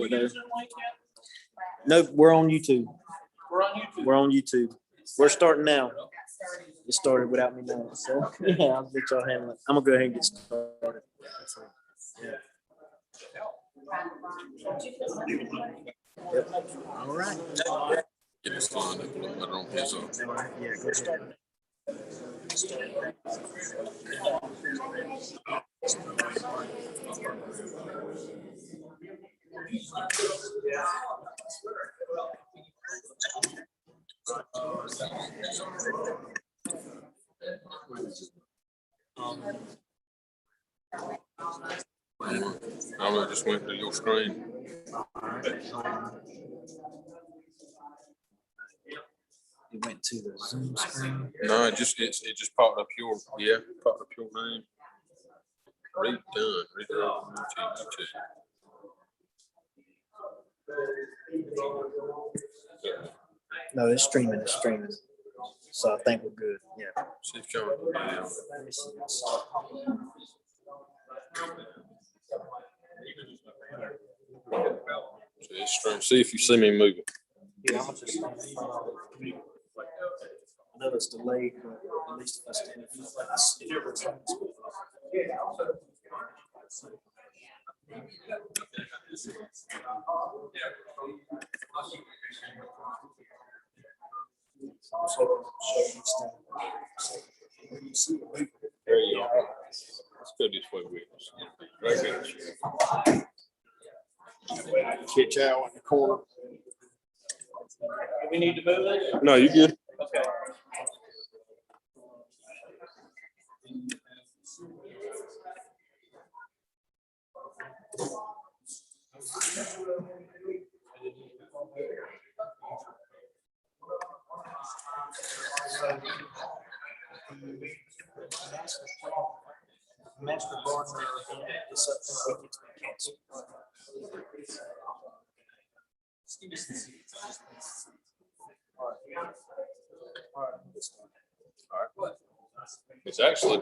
there. No, we're on YouTube. We're on YouTube. We're on YouTube. We're starting now. It started without me knowing. So yeah, I'll let y'all handle it. I'm gonna go ahead and get started. Yeah. Yep. All right. Get his phone and put it on his own. Yeah, go ahead. I just went to your screen. It went to the Zoom screen. No, it just popped up popped up your name. Redone. No, it's streaming. It's streaming. So I think we're good. Yeah. See if y'all can Let me see this. see if you see me moving. Yeah, I'm just. I know it's delayed, but at least if I stand in front of this, There you go. Let's go this way with us. Catch out in the corner. Do we need to move it? No, you good. Okay. Master Gardener is up to canceled. All right. It's actually.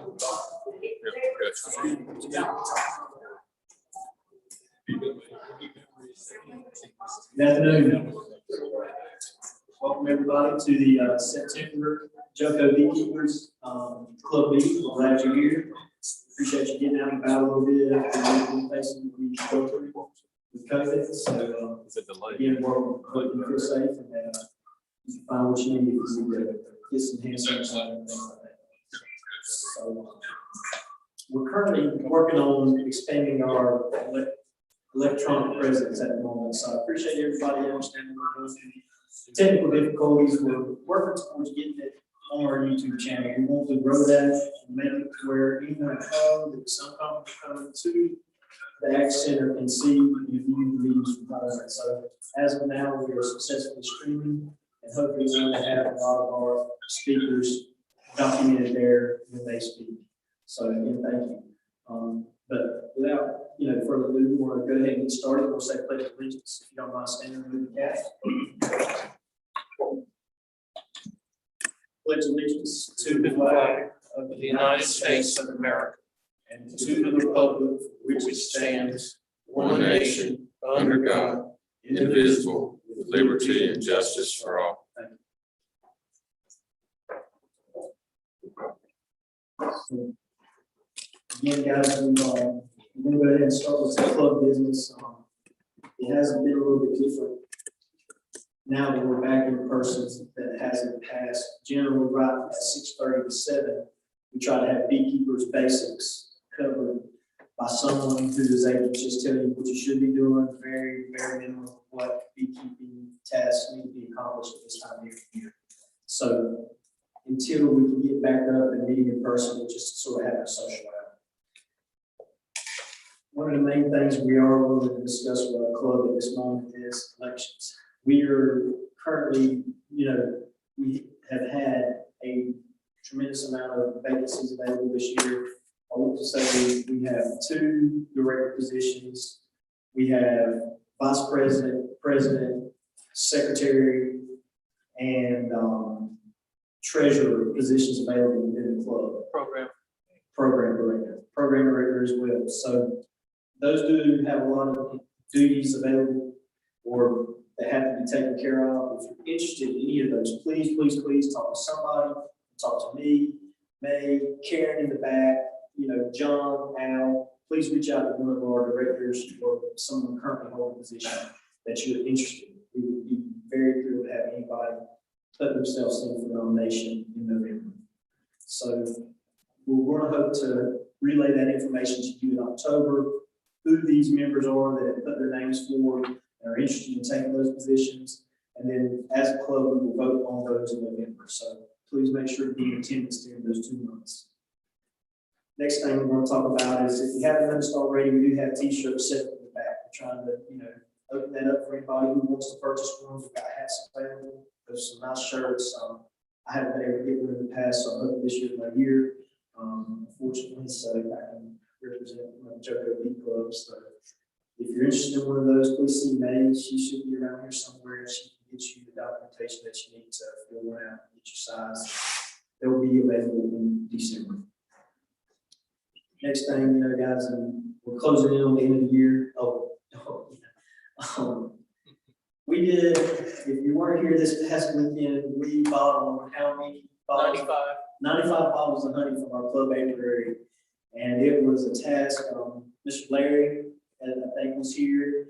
Good afternoon. Welcome everybody to the September Joko Beekeepers Club meeting. We're glad you're here. Appreciate you getting out and about a little bit after we've been facing with COVID. So again, we're hoping you feel safe and that you can find what you need if you need to get some hand sanitizer and things like that. So we're currently working on expanding our electronic presence at the moment. So I appreciate everybody understanding the technical difficulties. We're working towards getting it on our YouTube channel. We want to grow that and make it to where anyone at home that is uncomfortable coming to the Ag Center can see and view the videos from home. So as of now, we are successfully streaming and hopefully we're going to have a lot of our speakers documented there when they speak. So again, thank you. But without further ado, we want to go ahead and get started. We'll say pledge of allegiance. If you don't mind standing with the cast. Pledge allegiance to the flag Of the United States of America and to the republic which stands one nation under God, Indivisible, with liberty and justice for all. Again, guys, we're going to go ahead and start with some club business. It hasn't been a little bit different now that we're back in person than it has in the past. Generally, right at 6:30 to 7, we try to have beekeepers basics covered by someone who is able to just tell you what you should be doing, very, very minimum of what beekeeping tasks need to be accomplished at this time of year. So until we can get back up and meeting in person, we'll just sort of have a social hour. One of the main things we are willing to discuss with our club at this moment is elections. We are currently, we have had a tremendous amount of vacancies available this year. I want to say we have 2 director positions. We have vice president, president, secretary, and treasurer positions available within the club. Program director as well. So those do have a lot of duties available or that have to be taken care of. If you're interested in any of those, please talk to somebody. Talk to me, May, Karen in the back, John, Al. Please reach out to one of our directors or someone currently holding a position that you're interested in. We would be very thrilled to have anybody put themselves in for nomination in November. So we're going to hope to relay that information to you in October, who these members are that have put their names forward and are interested in taking those positions. And then as a club, we will vote on those in November. So please make sure to be in attendance during those 2 months. Next thing we're going to talk about is, if you haven't noticed already, we do have t-shirts set up in the back. We're trying to, open that up for anybody who wants to purchase one. We've got hats available. There's some nice shirts. I haven't been able to get one in the past, so I hope this year's my year. Unfortunately, so I can represent my Joko Beat Club. So if you're interested in one of those, please see May. She should be around here somewhere. She can get you the documentation that you need to fill one out and get your size. They will be available in December. Next thing, guys, and we're closing in on the end of the year. We did, if you weren't here this past weekend, we bought how many bottles? 95 bottles of honey from our club apiary. And it was a task. Mr. Larry, I think, was here.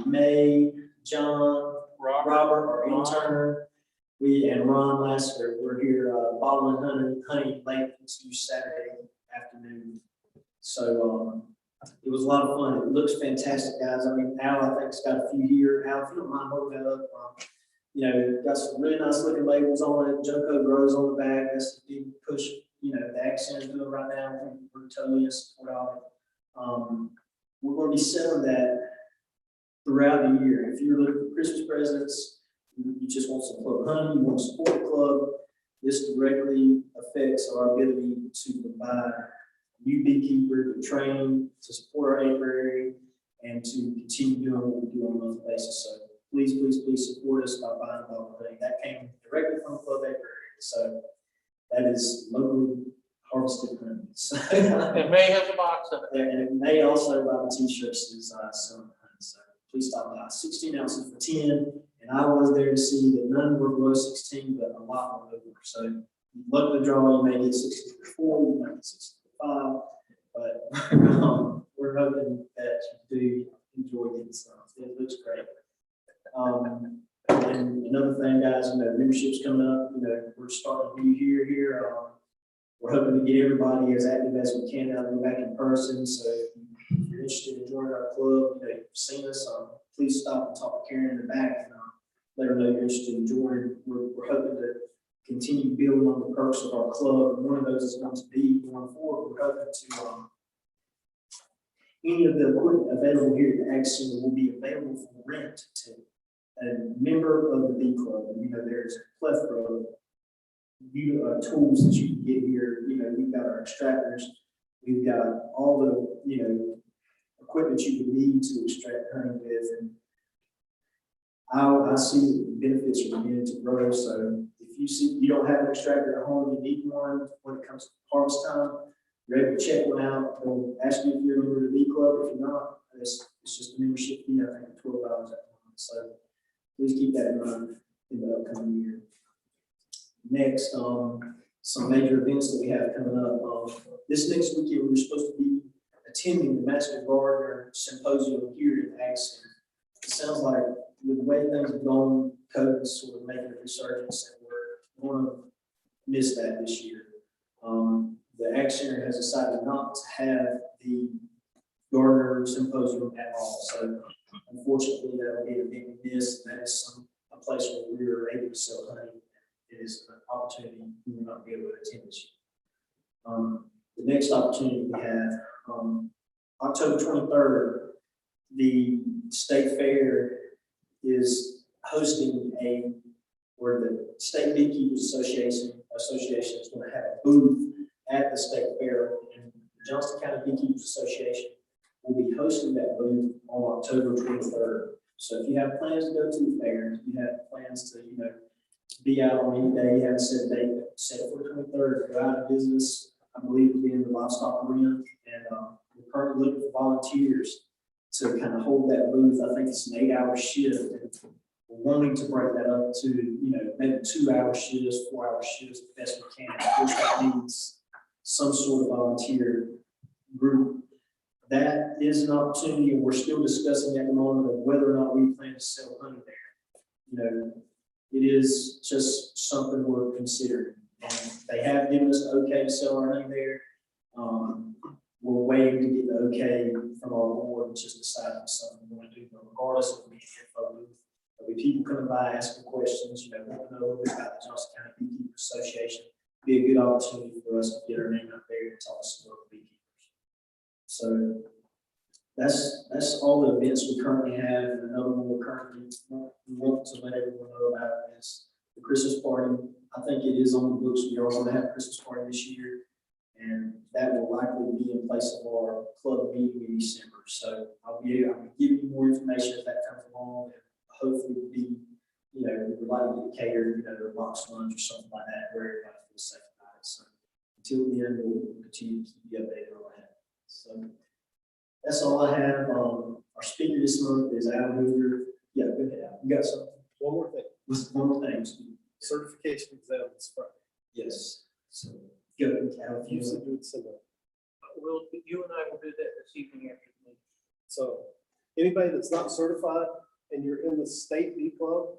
May, John, Robert, our intern, and Ron Lasker were here bottling honey late into Saturday afternoon. So it was a lot of fun. It looks fantastic, guys. I mean, Al, I think, has got a few here. Al, if you don't mind holding that up, got some really nice looking labels on it. Joko grows on the back. That's the big push, the accent is doing right now. We're totally in support of it. We're going to be selling that throughout the year. If you're looking for Christmas presents, you just want some club honey, you want to support the club, this directly affects our ability to provide new beekeeper, to train, to support our apiary, and to continue doing what we do on a monthly basis. So please support us by buying a bottle of honey. That came directly from the club apiary. So that is locally harvested honey. So, And May has a box of it. and May also buy the t-shirts that's selling honey. So please stop by. 16 ounces for 10. And I was there to see that none were below 16, but a lot were over. So luck of the draw, you may get 64, you might get 65, but we're hoping that you do enjoy getting some. It looks great. And another thing, guys, membership's coming up. We're starting a new year here. We're hoping to get everybody as active as we can out there back in person. So if you're interested in joining our club, you've seen us, please stop and talk to Karen in the back and let her know you're interested in joining. We're hoping to continue building on the perks of our club. And one of those is going to be going forward. We're hoping to any of the equipment available here at the Ag Center will be available for rent to a member of the bee club. And, there's a plethora of tools that you can get here. We've got our extractors. We've got all the, equipment you would need to extract honey with. And I see the benefits from beginning to grow. So if you see you don't have an extractor at home, you need one when it comes to harvest time, you're able to check one out. They'll ask you if you're a member of the bee club. If you're not, it's just a membership fee, I think, $12 at month. So please keep that in mind in the upcoming year. Next, some major events that we have coming up. This next weekend, we're supposed to be attending the Master Gardener Symposium here at Ag Center. It sounds like with the way things have gone, COVID is sort of making a resurgence, and we're going to miss that this year. The Ag Center has decided not to have the Gardener Symposium at all. So unfortunately, that will be a big miss. That is a place where we are able to sell honey. It is an opportunity we will not be able to attend this year. The next opportunity we have, October 23rd, the State Fair is hosting where the State Beekeepers Association is going to have a booth at the State Fair, and the Johnston County Beekeepers Association will be hosting that booth on October 23rd. So if you have plans to go to the fair, if you have plans to, be out on any day, you have a set date set for the 23rd, go out of business. I believe it'll be in the livestock arena, and we're currently looking for volunteers to kind of hold that booth. I think it's an 8-hour shift, and we're wanting to break that up to, maybe 2-hour shifts, 4-hour shifts, the best we can. Of course, that needs some sort of volunteer group. That is an opportunity, and we're still discussing at the moment of whether or not we plan to sell honey there. It is just something we're considering. And they have given us the okay to sell our honey there. We're waiting to get the okay from our board and just decide on something we want to do. But regardless of the info booth, there'll be people coming by asking questions, want to know a little bit about the Johnson County Beekeepers Association. Be a good opportunity for us to get our name out there and talk to some local beekeepers. So that's all the events we currently have. And another one we want to let everyone know about is the Christmas party. I think it is on the books. We are going to have a Christmas party this year, and that will likely be in place of our club meeting in December. So I'll be giving you more information as that comes along, and hopefully be, we would like to get catered, a box lunch or something like that where everybody feels safe about it. So until then, we'll continue to keep you updated on that. So that's all I have. Our speaker this month is Al Hoover. Yeah, go ahead, Al. You got something? One more thing. One more thing. Certification exam this Friday. Yes. So go ahead, Al. You said you would send that. You and I will do that this evening after the meeting. So anybody that's not certified and you're in the state bee club,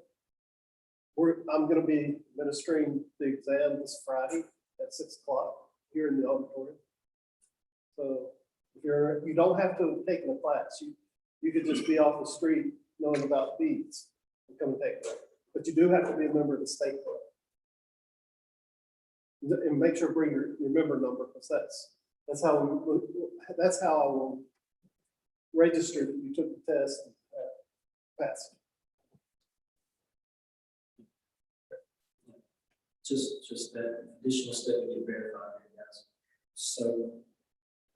I'm going to be administering the exam this Friday at 6 o'clock here in the auditorium. So if you don't have to have taken a class. You could just be off the street knowing about bees and come and take it. But you do have to be a member of the state club. And make sure to bring your member number, because that's how I will register that you took the test and passed. Just that additional step to get verified, guys. So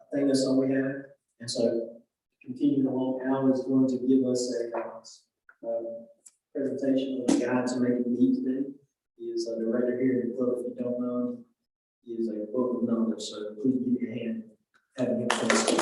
I think that's all we have. And so continuing along, Al is going to give us a presentation of a guide to making mead today. He is a director here in the club. If you don't know him, he is a vocal knowledge. So please give me a hand having him come speak.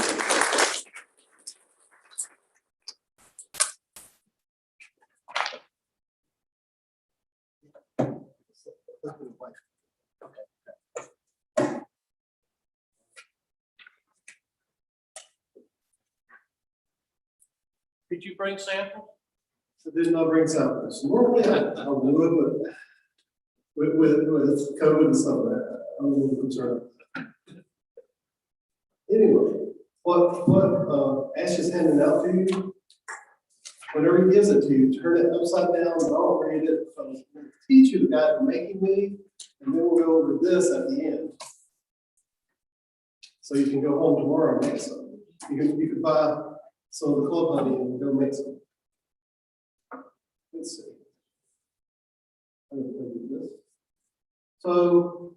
Did you bring samples? So did not bring samples. Normally I would, but with COVID and stuff like that, I'm a little concerned. Anyway, what Ash is handing out to you, whenever he gives it to you, turn it upside down, don't read it. We'll teach you the guide to making mead, and then we'll go over this at the end. So you can go home tomorrow and make some. You can buy some of the club honey and go make some. Let's see. So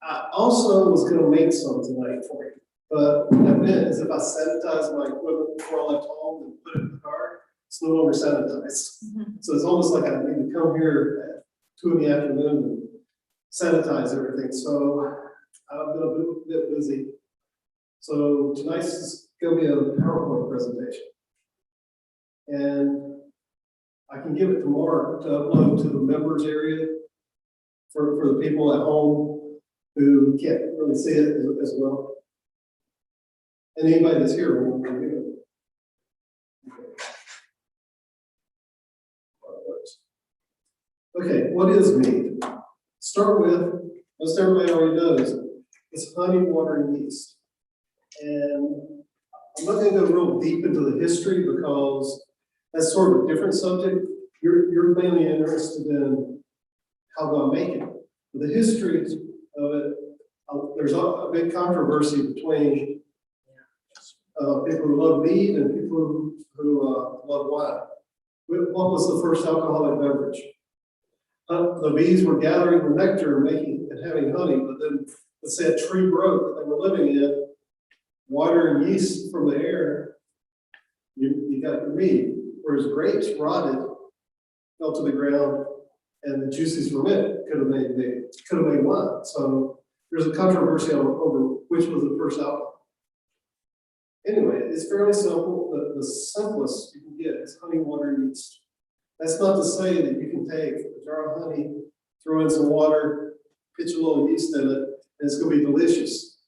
I also was going to make some tonight for you, but what I meant is if I sanitize my equipment before I left home and put it in the car, it's no longer sanitized. So it's almost like I need to come here at 2 in the afternoon and sanitize everything. So I've been a bit busy. So tonight's going to be a PowerPoint presentation. And I can give it to Mark to upload to the members area for the people at home who can't really see it as well. And anybody that's here will review it. Okay, what is mead? Start with, most everybody already knows, it's honey, water, and yeast. And I'm not going to go real deep into the history because that's sort of a different subject. You're mainly interested in how do I make it. The history of it, there's a big controversy between people who love mead and people who love wine. What was the first alcoholic beverage? The bees were gathering the nectar and making and having honey, but then let's say a tree broke that they were living in, water and yeast from the air, you got your mead. Whereas grapes rotted, fell to the ground, and the juices from it could have made wine. So there's a controversy over which was the first alcohol. Anyway, it's fairly simple. The simplest you can get is honey, water, and yeast. That's not to say that you can take a jar of honey, throw in some water, pitch a little yeast in it, and it's going to be delicious.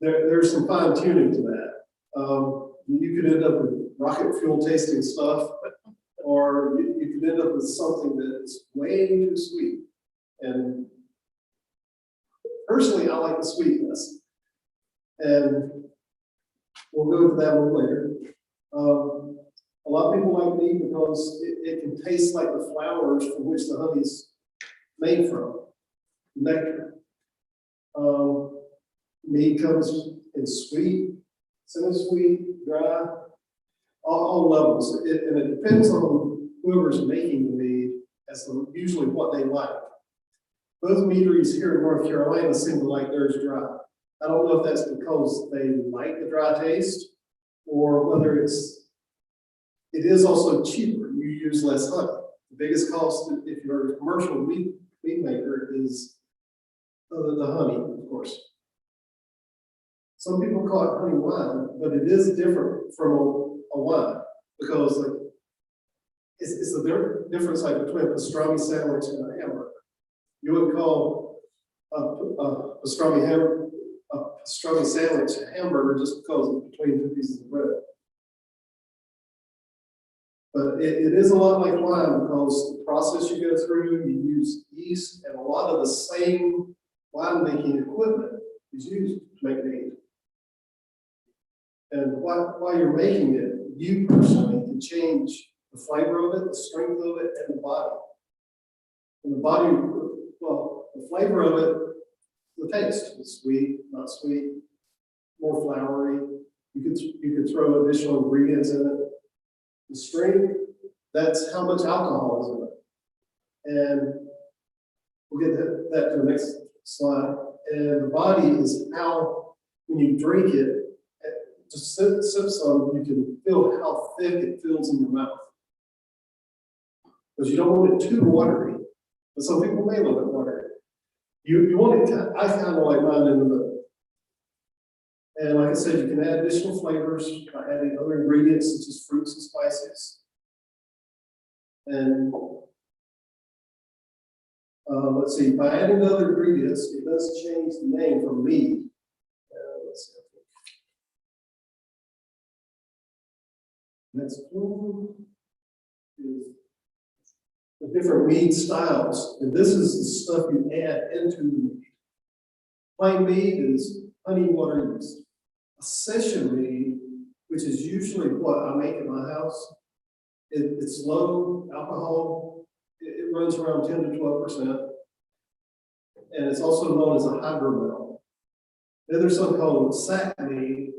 There's some fine tuning to that. You could end up with rocket fuel tasting stuff, or you could end up with something that is way too sweet. And personally, I like the sweetness. And we'll go into that a little later. A lot of people like mead because it can taste like the flowers from which the honey is made from, nectar. Mead comes in sweet, semi-sweet, dry, all levels. And it depends on whoever's making the mead as to usually what they like. Both meaderies here in North Carolina seem to like theirs dry. I don't know if that's because they like the dry taste or whether it is also cheaper. You use less honey. The biggest cost if you're a commercial mead maker is the honey, of course. Some people call it honey wine, but it is different from a wine because it's a difference like between a pastrami sandwich and a hamburger. You wouldn't call a pastrami sandwich a hamburger just because it's between two pieces of bread. But it is a lot like wine because the process you go through, you use yeast, and a lot of the same winemaking equipment is used to make mead. And while you're making it, you personally can change the flavor of it, the strength of it, and the body. And the body, well, the flavor of it, the taste, it's sweet, not sweet, more flowery. You could throw additional ingredients in it. The strength, that's how much alcohol is in it. And we'll get that to the next slide. And the body is how, when you drink it, just sip some, you can feel how thick it feels in your mouth. Because you don't want it too watery, but some people may love it watery. You want it, I kind of like mine in the middle. And like I said, you can add additional flavors by adding other ingredients such as fruits and spices. And let's see, by adding the other ingredients, it does change the name from mead. Let's see. Next one is the different mead styles. And this is the stuff you add into the mead. Plain mead is honey, water, yeast. A session mead, which is usually what I make in my house, it's low alcohol. It runs around 10 to 12%. And it's also known as a hydromel. Then there's something called sack mead.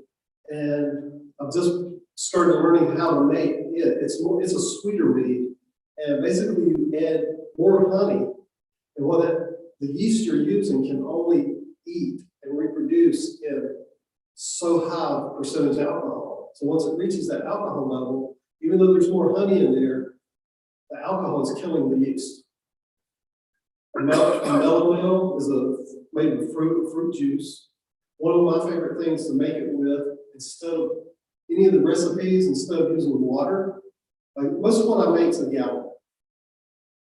And I've just started learning how to make it. It's a sweeter mead. And basically you add more honey. And the yeast you're using can only eat and reproduce in so high percentage alcohol. So once it reaches that alcohol level, even though there's more honey in there, the alcohol is killing the yeast. Mellow is made with fruit juice. One of my favorite things to make it with, instead of any of the recipes, instead of using water, like most of what I make is a gallon.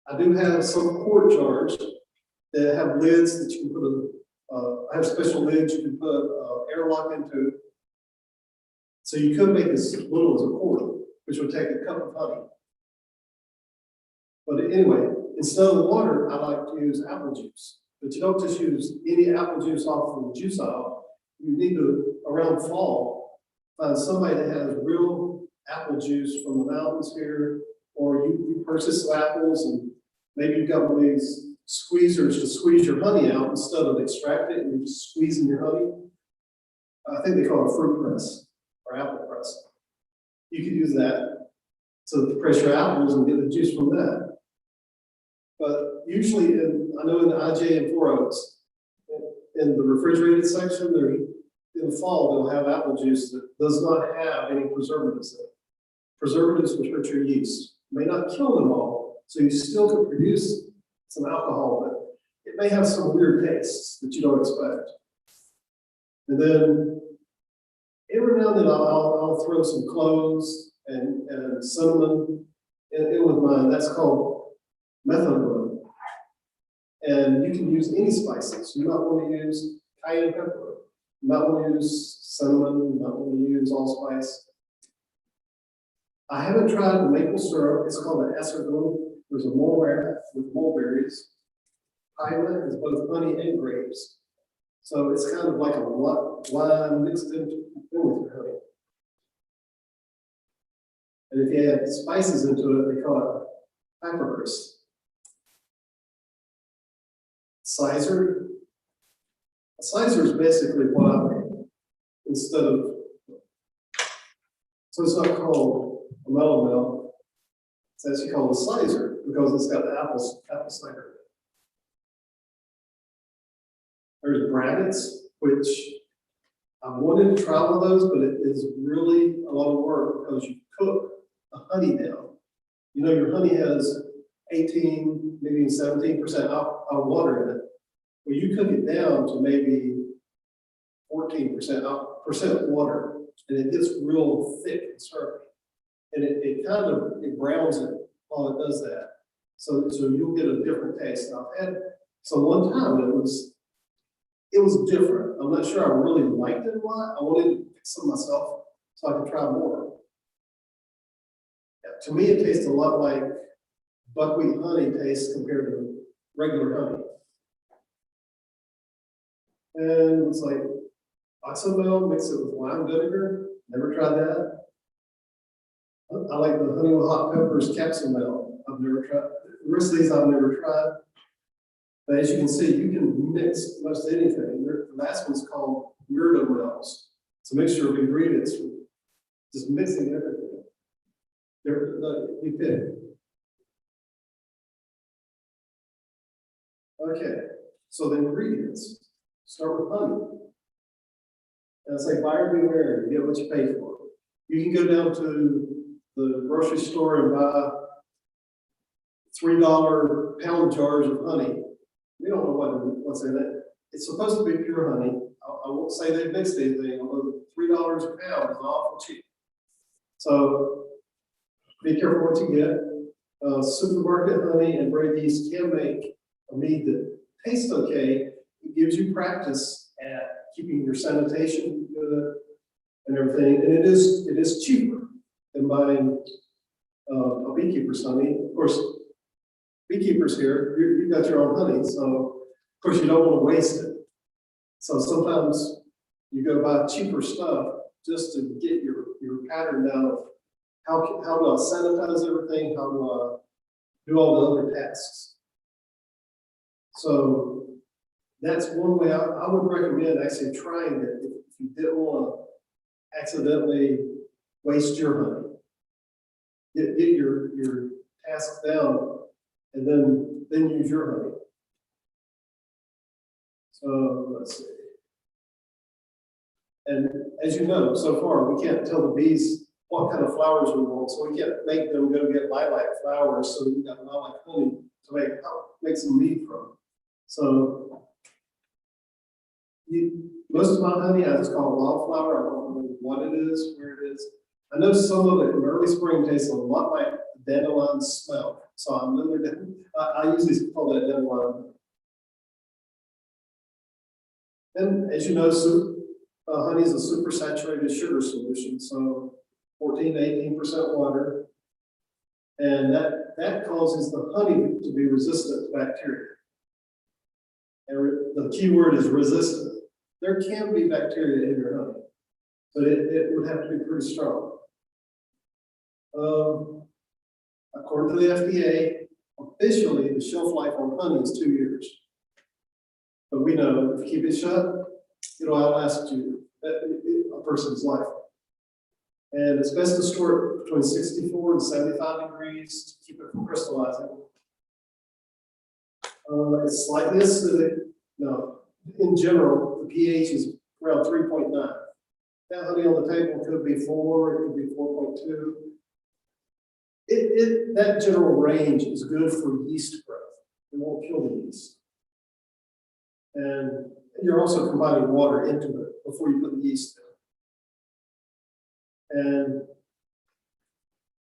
I do have some quart jars that have lids that you can put I have special lids you can put airlock into. So you could make as little as a quart, which would take a cup of honey. But anyway, instead of water, I like to use apple juice. But you don't just use any apple juice off of the juice aisle. You need to, around fall, find somebody that has real apple juice from the mountains here, or you purchase some apples and maybe you've got one of these squeezers to squeeze your honey out instead of extract it and you're just squeezing your honey. I think they call it a fruit press or apple press. You could use that to press your apples and get the juice from that. But usually, I know in the IJ and 4 Oaks, in the refrigerated section, in the fall, they'll have apple juice that does not have any preservatives in it. Preservatives would hurt your yeast. May not kill them all, so you still can produce some alcohol, but it may have some weird tastes that you don't expect. And then every now and then I'll throw some cloves and cinnamon in with mine. That's called methadone. And you can use any spices. You might want to use cayenne pepper. You might want to use cinnamon. You might want to use allspice. I haven't tried the maple syrup. It's called an escargot. There's a mulberry with mulberries. Piment is both honey and grapes. So it's kind of like a wine mixed in with your honey. And if you add spices into it, they call it papyrus. Sizer. A sizer is basically what I made instead of, so it's not called a mellow. It's actually called a sizer because it's got the apple cider. There's braggots, which I wanted to try one of those, but it is really a lot of work because you cook the honey down. You know, your honey has 18, maybe 17% water in it. Well, you cook it down to maybe 14% water, and it gets real thick and syrupy. And it kind of, it browns it while it does that. So you'll get a different taste. And I've had, so one time it was different. I'm not sure I really liked it a lot. I wanted to fix some myself so I could try more. Yeah, to me, it tastes a lot like buckwheat honey tastes compared to regular honey. And it's like oxymel, mix it with lime vinegar. Never tried that. I like the honey with hot peppers capsule. I've never tried. The rest of these I've never tried. But as you can see, you can mix most anything. The last one's called Weirdo Wells. It's a mixture of ingredients, just mixing everything. You pick. Okay, so the ingredients. Start with honey. And I say buyer beware, you get what you pay for. You can go down to the grocery store and buy $3 pound jars of honey. We don't know what's in it. It's supposed to be pure honey. I won't say they mixed anything, although $3 a pound is awful cheap. So be careful what you get. Supermarket honey and bread yeast can make a mead that tastes okay. It gives you practice at keeping your sanitation good and everything, and it is cheaper than buying a beekeeper's honey. Of course, beekeepers here, you've got your own honey, so of course you don't want to waste it. So sometimes you go buy cheaper stuff just to get your pattern down of how do I sanitize everything, how do I do all the other tasks. So that's one way I would recommend actually trying it if you didn't want to accidentally waste your honey. Get your task down and then use your honey. So let's see. And as you know, so far we can't tell the bees what kind of flowers we want, so we can't make them go get lilac flowers. So we've got lilac honey to make some mead from. So most of my honey I just call wildflower. I don't know what it is, where it is. I know some of it in early spring tastes a lot like dandelion smell. So I usually call that dandelion. And as you know, honey is a super saturated sugar solution, so 14 to 18% water. And that causes the honey to be resistant to bacteria. And the key word is resistant. There can be bacteria in your honey, but it would have to be pretty strong. According to the FDA, officially the shelf life on honey is 2 years. But we know if you keep it shut, it'll outlast you, a person's life. And it's best to store it between 64 and 75 degrees to keep it from crystallizing. It's slightly acidic. No, in general, the pH is around 3.9. That honey on the table could be 4, it could be 4.2. That general range is good for yeast growth. It won't kill the yeast. And you're also combining water into it before you put the yeast in. And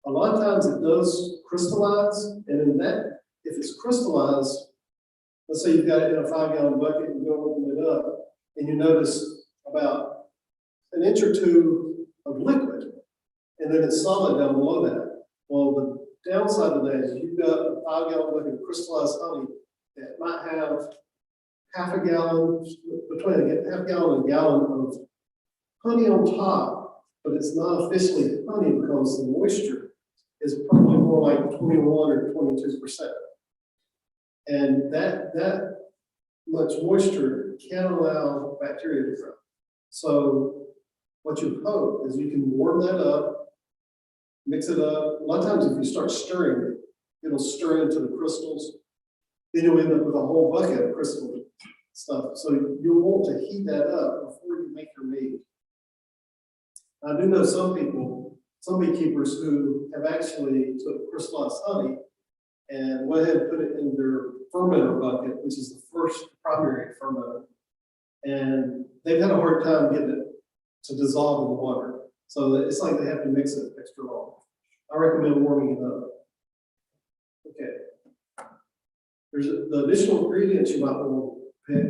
a lot of times it does crystallize, and in that, if it's crystallized, let's say you've got it in a 5-gallon bucket, and you go open it up, and you notice about an inch or two of liquid, and then it's solid down below that. Well, the downside of that is you've got a 5-gallon bucket of crystallized honey that might have half a gallon, between a half gallon and a gallon of honey on top, but it's not officially honey because the moisture is probably more like 21 or 22%. And that much moisture can allow bacteria to grow. So what you hope is you can warm that up, mix it up. A lot of times if you start stirring it, it'll stir into the crystals. Then you'll end up with a whole bucket of crystal stuff. So you'll want to heat that up before you make your mead. I do know some people, some beekeepers who have actually took crystallized honey and went ahead and put it in their fermenter bucket, which is the first primary fermenter. And they've had a hard time getting it to dissolve in the water. So it's like they have to mix it extra long. I recommend warming it up. Okay. There's the additional ingredients you might want to pick.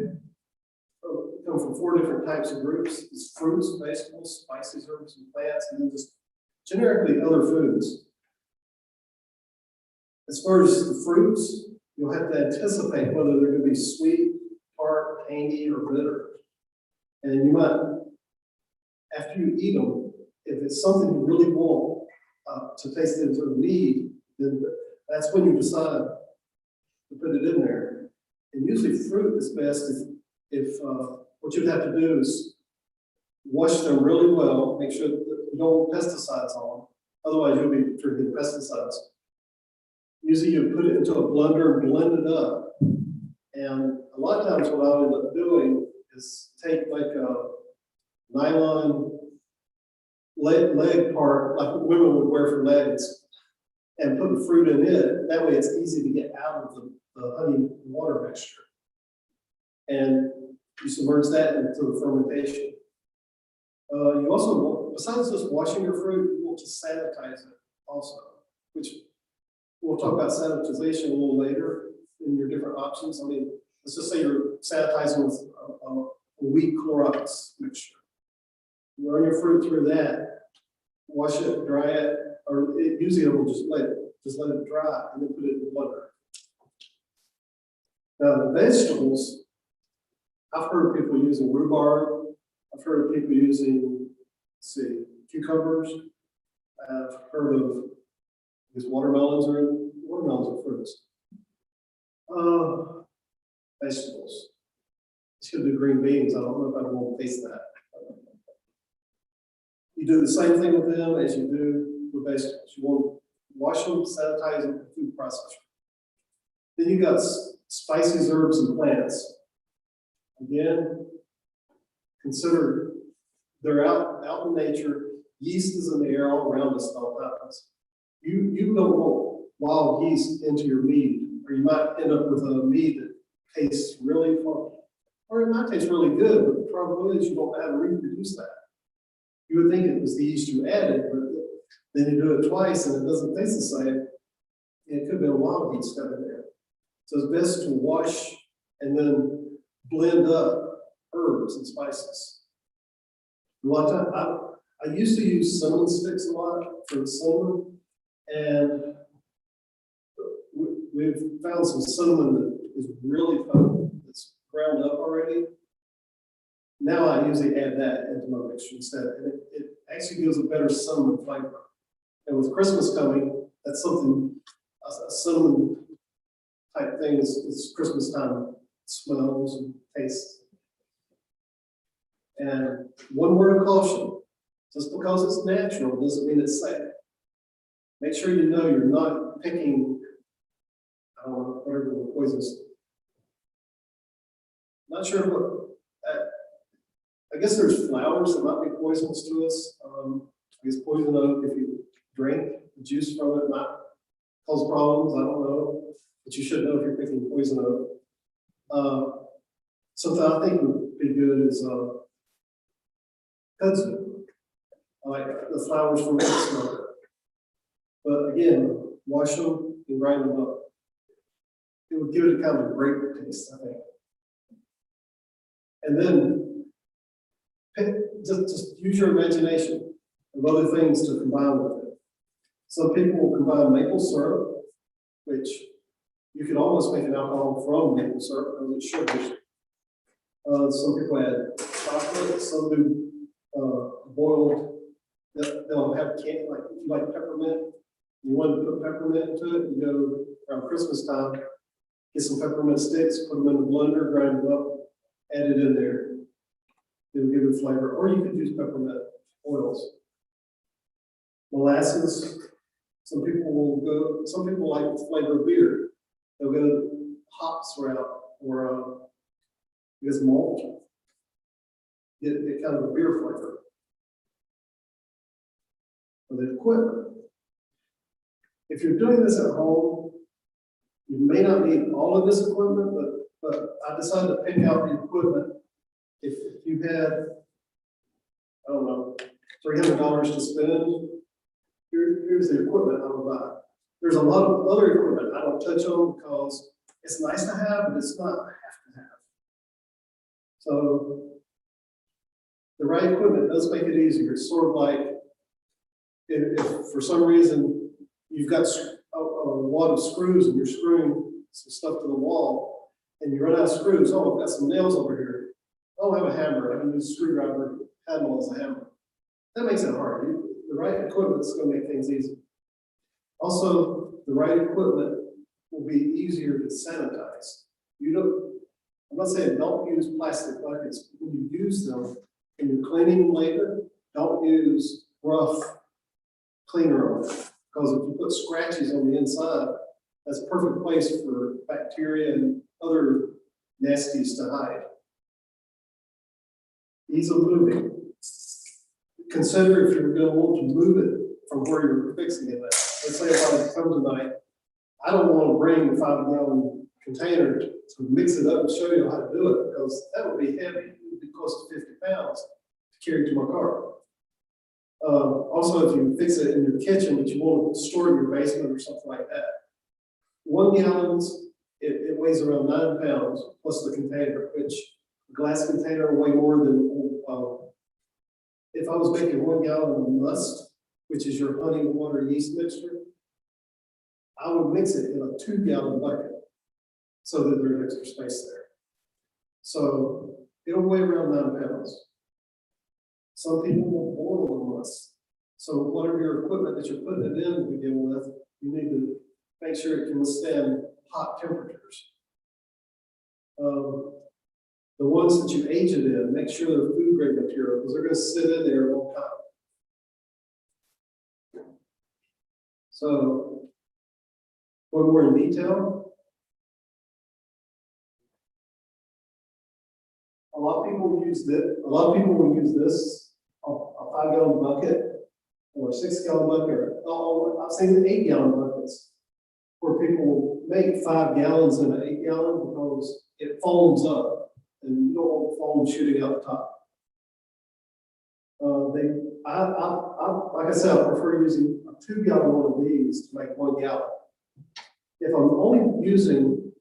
Come from 4 different types of groups. It's fruits, vegetables, spices, herbs, and plants, and then just generically other foods. As far as the fruits, you'll have to anticipate whether they're going to be sweet, tart, tangy, or bitter. And you might, after you eat them, if it's something you really want to taste into the mead, then that's when you decide to put it in there. And usually fruit is best if what you'd have to do is wash them really well, make sure that you don't pesticides on them. Otherwise, you'll be drinking pesticides. Usually you put it into a blender and blend it up. And a lot of times what I'll end up doing is take like a nylon leg part, like women would wear for legs, and put the fruit in it. That way it's easy to get out of the honey and water mixture. And you submerge that into the fermentation. You also want, besides just washing your fruit, you want to sanitize it also, which we'll talk about sanitization a little later in your different options. I mean, let's just say you're sanitizing with a wheat Clorox mixture. You run your fruit through that, wash it, dry it, or usually it will just let it dry and then put it in the blender. Now the vegetables, I've heard of people using rhubarb. I've heard of people using, let's see, cucumbers. I've heard of these watermelons are fruits. Vegetables. Let's go do green beans. I don't know if I want to taste that. You do the same thing with them as you do with vegetables. You want to wash them, sanitize them, food processor. Then you got spices, herbs, and plants. Again, consider they're out in nature. Yeast is in the air all around us at all times. You don't want wild yeast into your mead, or you might end up with a mead that tastes really funky. Or it might taste really good, but the problem is you don't know how to reproduce that. You would think it was the yeast you added, but then you do it twice and it doesn't taste the same. It could have been a wild yeast stuff in there. So it's best to wash and then blend up herbs and spices. A lot of time, I used to use cinnamon sticks a lot for the cinnamon, and we've found some cinnamon that is really potent, that's ground up already. Now I usually add that into my mixture instead, and it actually gives a better cinnamon flavor. And with Christmas coming, that's something, a cinnamon type thing is Christmas time smells and tastes. And one word of caution, just because it's natural doesn't mean it's safe. Make sure you know you're not picking, I don't know, whatever the poisons. Not sure what, I guess there's flowers that might be poisonous to us. I guess poison oak, if you drink the juice from it, might cause problems, I don't know. But you should know if you're picking poison oak. Something I think would be good is kudzu. like the flowers from smoker. But again, wash them and grind them up. It would give it kind of a great taste, I think. And then just use your imagination of other things to combine with it. Some people will combine maple syrup, which you could almost make an alcohol from maple syrup because it's sugars. Some people add chocolate, some do boiled. They'll have candy, like if you like peppermint, you want to put peppermint into it, you go around Christmas time, get some peppermint sticks, put them in the blender, grind them up, add it in there. It'll give it flavor, or you could use peppermint oils. Molasses, some people like flavor beer. They'll go hops route or because malt, get kind of a beer flavor. For the equipment. If you're doing this at home, you may not need all of this equipment, but I decided to pick out the equipment. If you had, I don't know, $300 to spend, here's the equipment I would buy. There's a lot of other equipment I don't touch on because it's nice to have, but it's not a have to have. So the right equipment does make it easier. It's sort of like if for some reason you've got a lot of screws and you're screwing some stuff to the wall and you run out of screws, oh, I've got some nails over here. I don't have a hammer. I can use a screwdriver handle as a hammer. That makes it hard. The right equipment is going to make things easy. Also, the right equipment will be easier to sanitize. I'm not saying don't use plastic buckets. When you use them and you're cleaning them later, don't use rough cleaner on it. Because if you put scratches on the inside, that's a perfect place for bacteria and other nasties to hide. Ease of moving. Consider if you're going to want to move it from where you're fixing it at. Let's say if I come tonight, I don't want to bring a 5-gallon container to mix it up and show you how to do it because that would be heavy. It would be close to 50 pounds to carry to my car. Also, if you fix it in your kitchen, but you want to store it in your basement or something like that, 1 gallon, it weighs around 9 pounds plus the container, which a glass container will weigh more than, if I was making 1 gallon of must, which is your honey, water, yeast mixture, I would mix it in a 2-gallon bucket so that there's extra space there. So it'll weigh around 9 pounds. Some people will boil the must. So whatever your equipment that you're putting it in to begin with, you need to make sure it can withstand hot temperatures. The ones that you age it in, make sure they're food grade material because they're going to sit in there a long time. So, going more in detail, a lot of people will use this, a 5-gallon bucket or a 6-gallon bucket. I've seen 8-gallon buckets where people make 5 gallons in an 8-gallon because it foams up and you don't want foam shooting out the top. Like I said, I prefer using a 2-gallon one of these to make 1 gallon. If I'm only using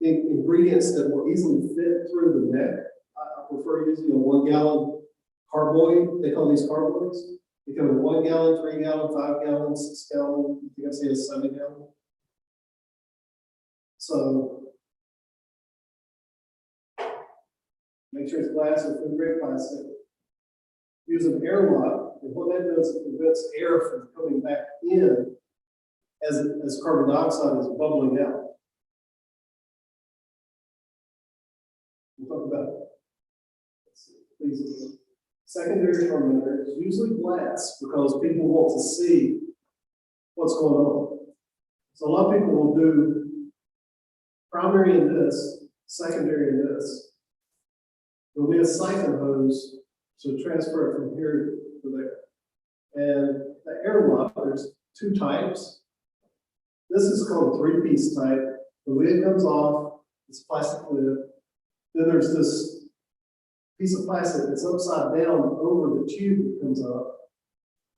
ingredients that will easily fit through the neck, I prefer using a 1-gallon carboy. They call these carboys. They come in 1 gallon, 3 gallon, 5 gallon, 6 gallon. You can see a 7 gallon. So make sure it's glass or food grade plastic. Use an airlock, and what that does, it prevents air from coming back in as carbon dioxide is bubbling out. We'll talk about these secondary fermenters, usually glass, because people want to see what's going on. So a lot of people will do primary in this, secondary in this. You'll need a siphon hose to transfer it from here to there. And the airlock, there's 2 types. This is called a 3-piece type. The lid comes off, it's a plastic lid. Then there's this piece of plastic that's upside down over the tube that comes up.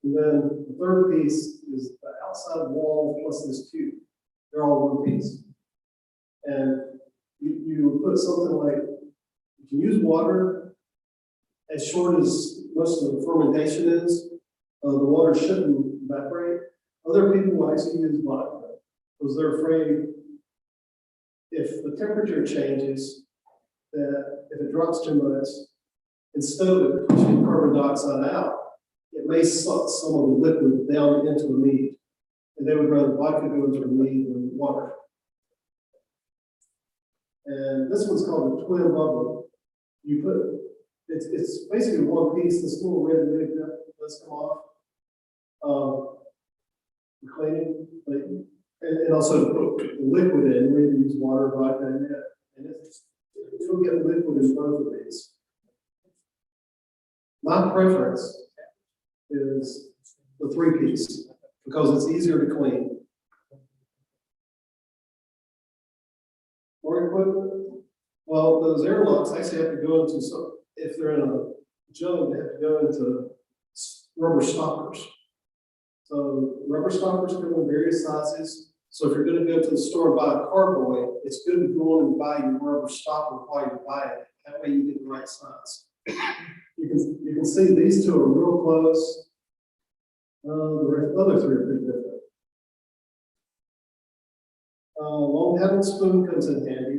And then the third piece is the outside wall plus this tube. They're all one piece. And you put something like, you can use water as short as most of the fermentation is. The water shouldn't evaporate. Other people will actually use vodka because they're afraid if the temperature changes, that if it drops too much, instead of it pushing carbon dioxide out, it may suck some of the liquid down into the mead. And they would rather vodka go into the mead than water. And this one's called the twin bubble. You put, it's basically one piece, this little red lid does come off. Cleaning, and also to put the liquid in, we use water, vodka, and that. And it'll get liquid in both of these. My preference is the 3-piece because it's easier to clean. More equipment? Well, those airlocks actually have to go into some, if they're in a jug, they have to go into rubber stoppers. So rubber stoppers come in various sizes. So if you're going to go to the store and buy a carboy, it's good to go in and buy your rubber stopper while you're buying it. That way you get the right size. You can see these two are real close. The other three are pretty different. Long handled spoon comes in handy.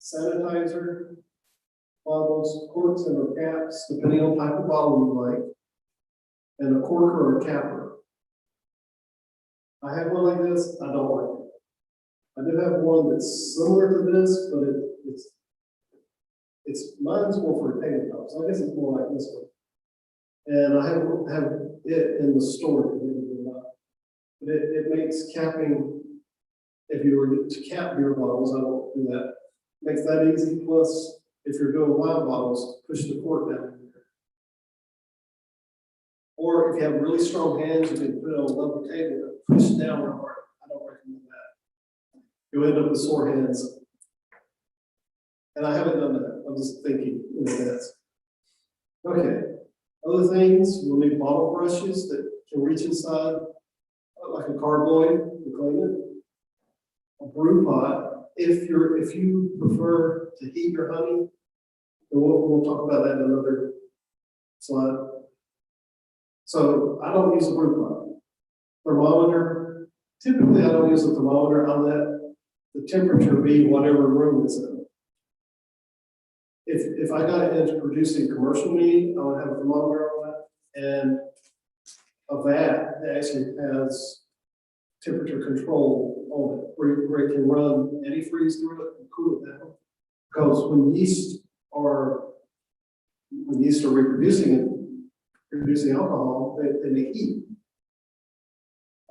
Sanitizer, bottles, corks, and or caps, depending on type of bottle you like. And a corker or a capper. I have one like this, I don't like it. I do have one that's similar to this, but mine's more for a tabletop, so I guess it's more like this one. And I have it in the store, but it makes capping, if you were to cap beer bottles, I won't do that. Makes that easy, plus if you're doing wine bottles, push the cork down in there. Or if you have really strong hands, you can put it on a level table and push down real hard. I don't recommend that. You'll end up with sore hands. And I haven't done that. I'm just thinking in advance. Okay. Other things, you'll need bottle brushes that can reach inside, like a carboy to clean it. A brew pot. If you prefer to heat your honey, we'll talk about that in another slide. So I don't use a brew pot. Thermometer, typically I don't use a thermometer. I let the temperature be whatever room it's in. If I got into producing commercial meat, I would have a thermometer on that, and a vat that actually has temperature control on it, where it can run antifreeze through it and cool it down. Because when yeast are reproducing it, producing alcohol, they make heat.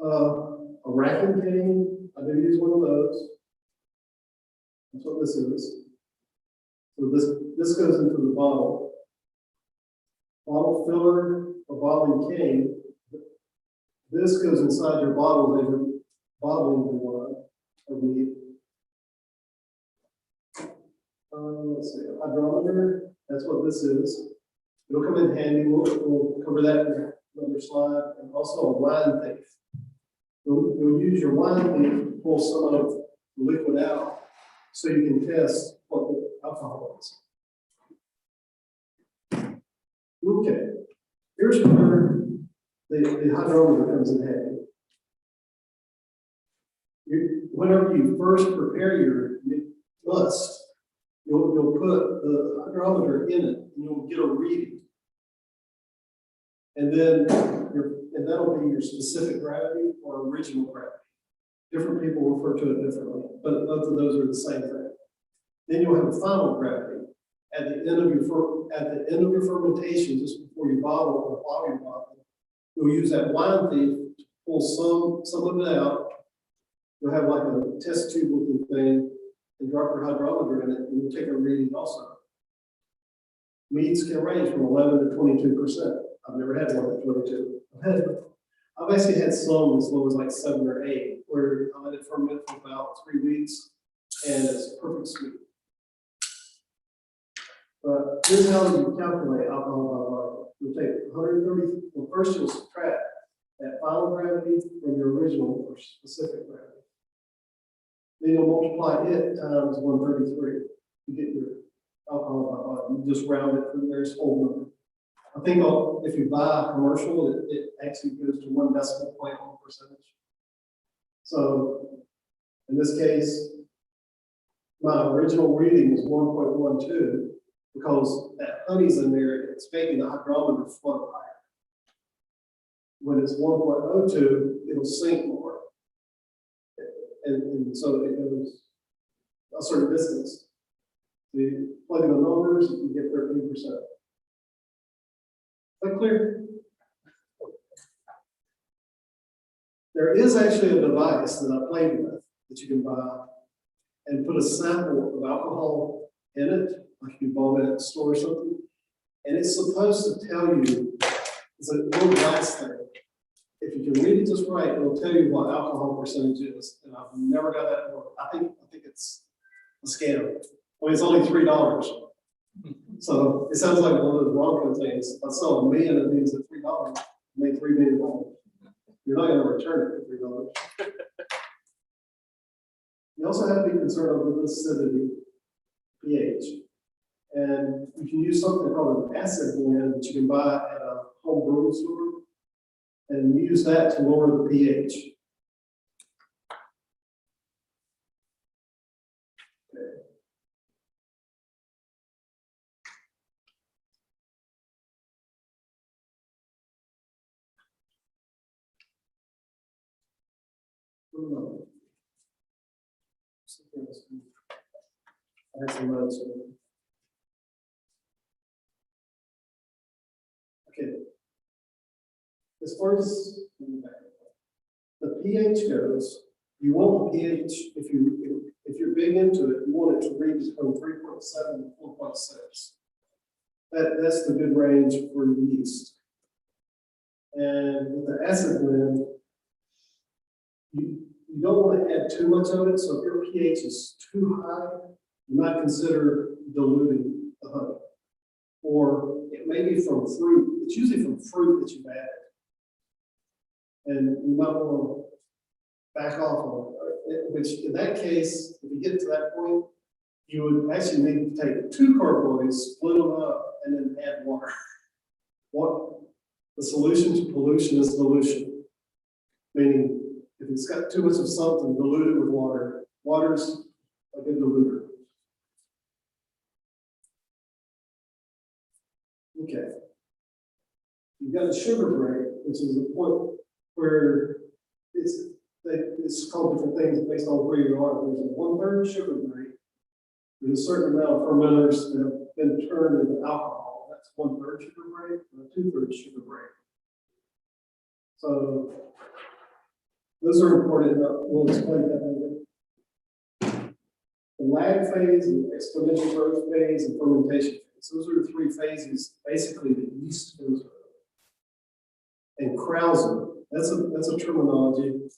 A racking cane, I do use one of those. That's what this is. So this goes into the bottle. Bottle filler or bottling cane. This goes inside your bottle as you're bottling the wine or mead. Let's see, a hydrometer, that's what this is. It'll come in handy. We'll cover that in another slide. And also a wine thief. You'll use your wine thief to pull some of the liquid out so you can test what the alcohol is. Okay, here's where the hydrometer comes in handy. Whenever you first prepare your must, you'll put the hydrometer in it and you'll get a reading. And then that'll be your specific gravity or original gravity. Different people refer to it differently, but both of those are the same thing. Then you'll have a final gravity at the end of your fermentation, just before you bottle or while you're bottling. You'll use that wine thief to pull some of it out. You'll have like a test tube looking thing and drop your hydrometer in it, and you'll take a reading also. Meads can range from 11 to 22%. I've never had one at 22. I've actually had some as low as like 7 or 8, where I let it ferment for about 3 weeks, and it's perfect sweet. But here's how you calculate alcohol by volume. You'll take 130, well, first you'll subtract that final gravity from your original or specific gravity. Then you'll multiply it times 133 to get your alcohol by volume. You just round it to the nearest whole number. I think if you buy a commercial, it actually goes to 1 decimal point on percentage. So in this case, my original reading is 1.12 because that honey's in there, it's making the hydrometer flow higher. When it's 1.02, it'll sink more. And so it goes a certain distance. So you plug in the numbers, you get 13%. Is that clear? There is actually a device that I played with that you can buy and put a sample of alcohol in it, like you bought it at the store or something. And it's supposed to tell you, it's a little glass thing. If you can read it just right, it'll tell you what alcohol percentage is. And I've never got that to work. I think it's a scam. I mean, it's only $3. So it sounds like one of those Bronco things. I saw a million of these at $3, made $3 million. You're not going to return it for $3. You also have to be concerned with the acidity, pH. And you can use something called an acid blend that you can buy at a home brewing store and use that to lower the pH. Okay. I have some notes. Okay. As far as the pH goes, you want the pH, if you're big into it, you want it to read between 3.7 and 4.6. That's the good range for yeast. And with the acid blend, you don't want to add too much of it. So if your pH is too high, you might consider diluting the honey. Or it may be from fruit. It's usually from fruit that you've added. And you might want to back off on it, which in that case, if you get to that point, you would actually need to take 2 carboys, split them up, and then add water. What the solution to pollution is dilution. Meaning, if it's got too much of something, dilute it with water. Water's a good diluter. Okay. You've got a sugar break, which is a point where it's called different things based on where you are. There's a 1/3 sugar break. There's a certain amount of fermenters that have been turned into alcohol. That's 1/3 sugar break and a 2/3 sugar break. So those are important. We'll explain that later. The lag phase, and exponential growth phase, and fermentation phase. Those are the 3 phases basically that yeast goes through. And krausen, that's a terminology,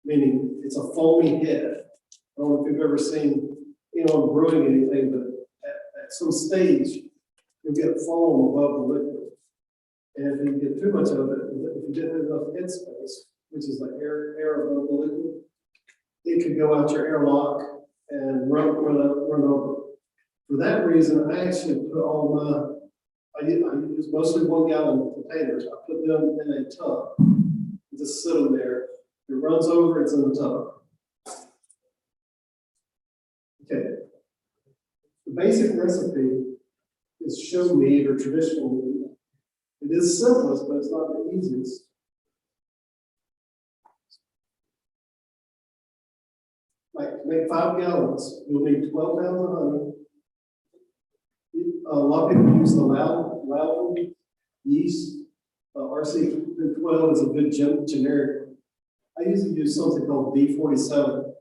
meaning it's a foamy head. I don't know if you've ever seen anyone brewing anything, but at some stage, you'll get foam above the liquid. And if you get too much of it, if you didn't have enough head space, which is the air above the liquid, it could go out your airlock and run over. For that reason, I actually put all my, I use mostly 1 gallon containers. I put them in a tub, just sit them there. If it runs over, it's in the tub. Okay. The basic recipe is show mead or traditional mead. It is simplest, but it's not the easiest. Like to make 5 gallons, you'll need 12 pounds of honey. A lot of people use the Loudon yeast. RC12 is a good generic. I usually use something called B47,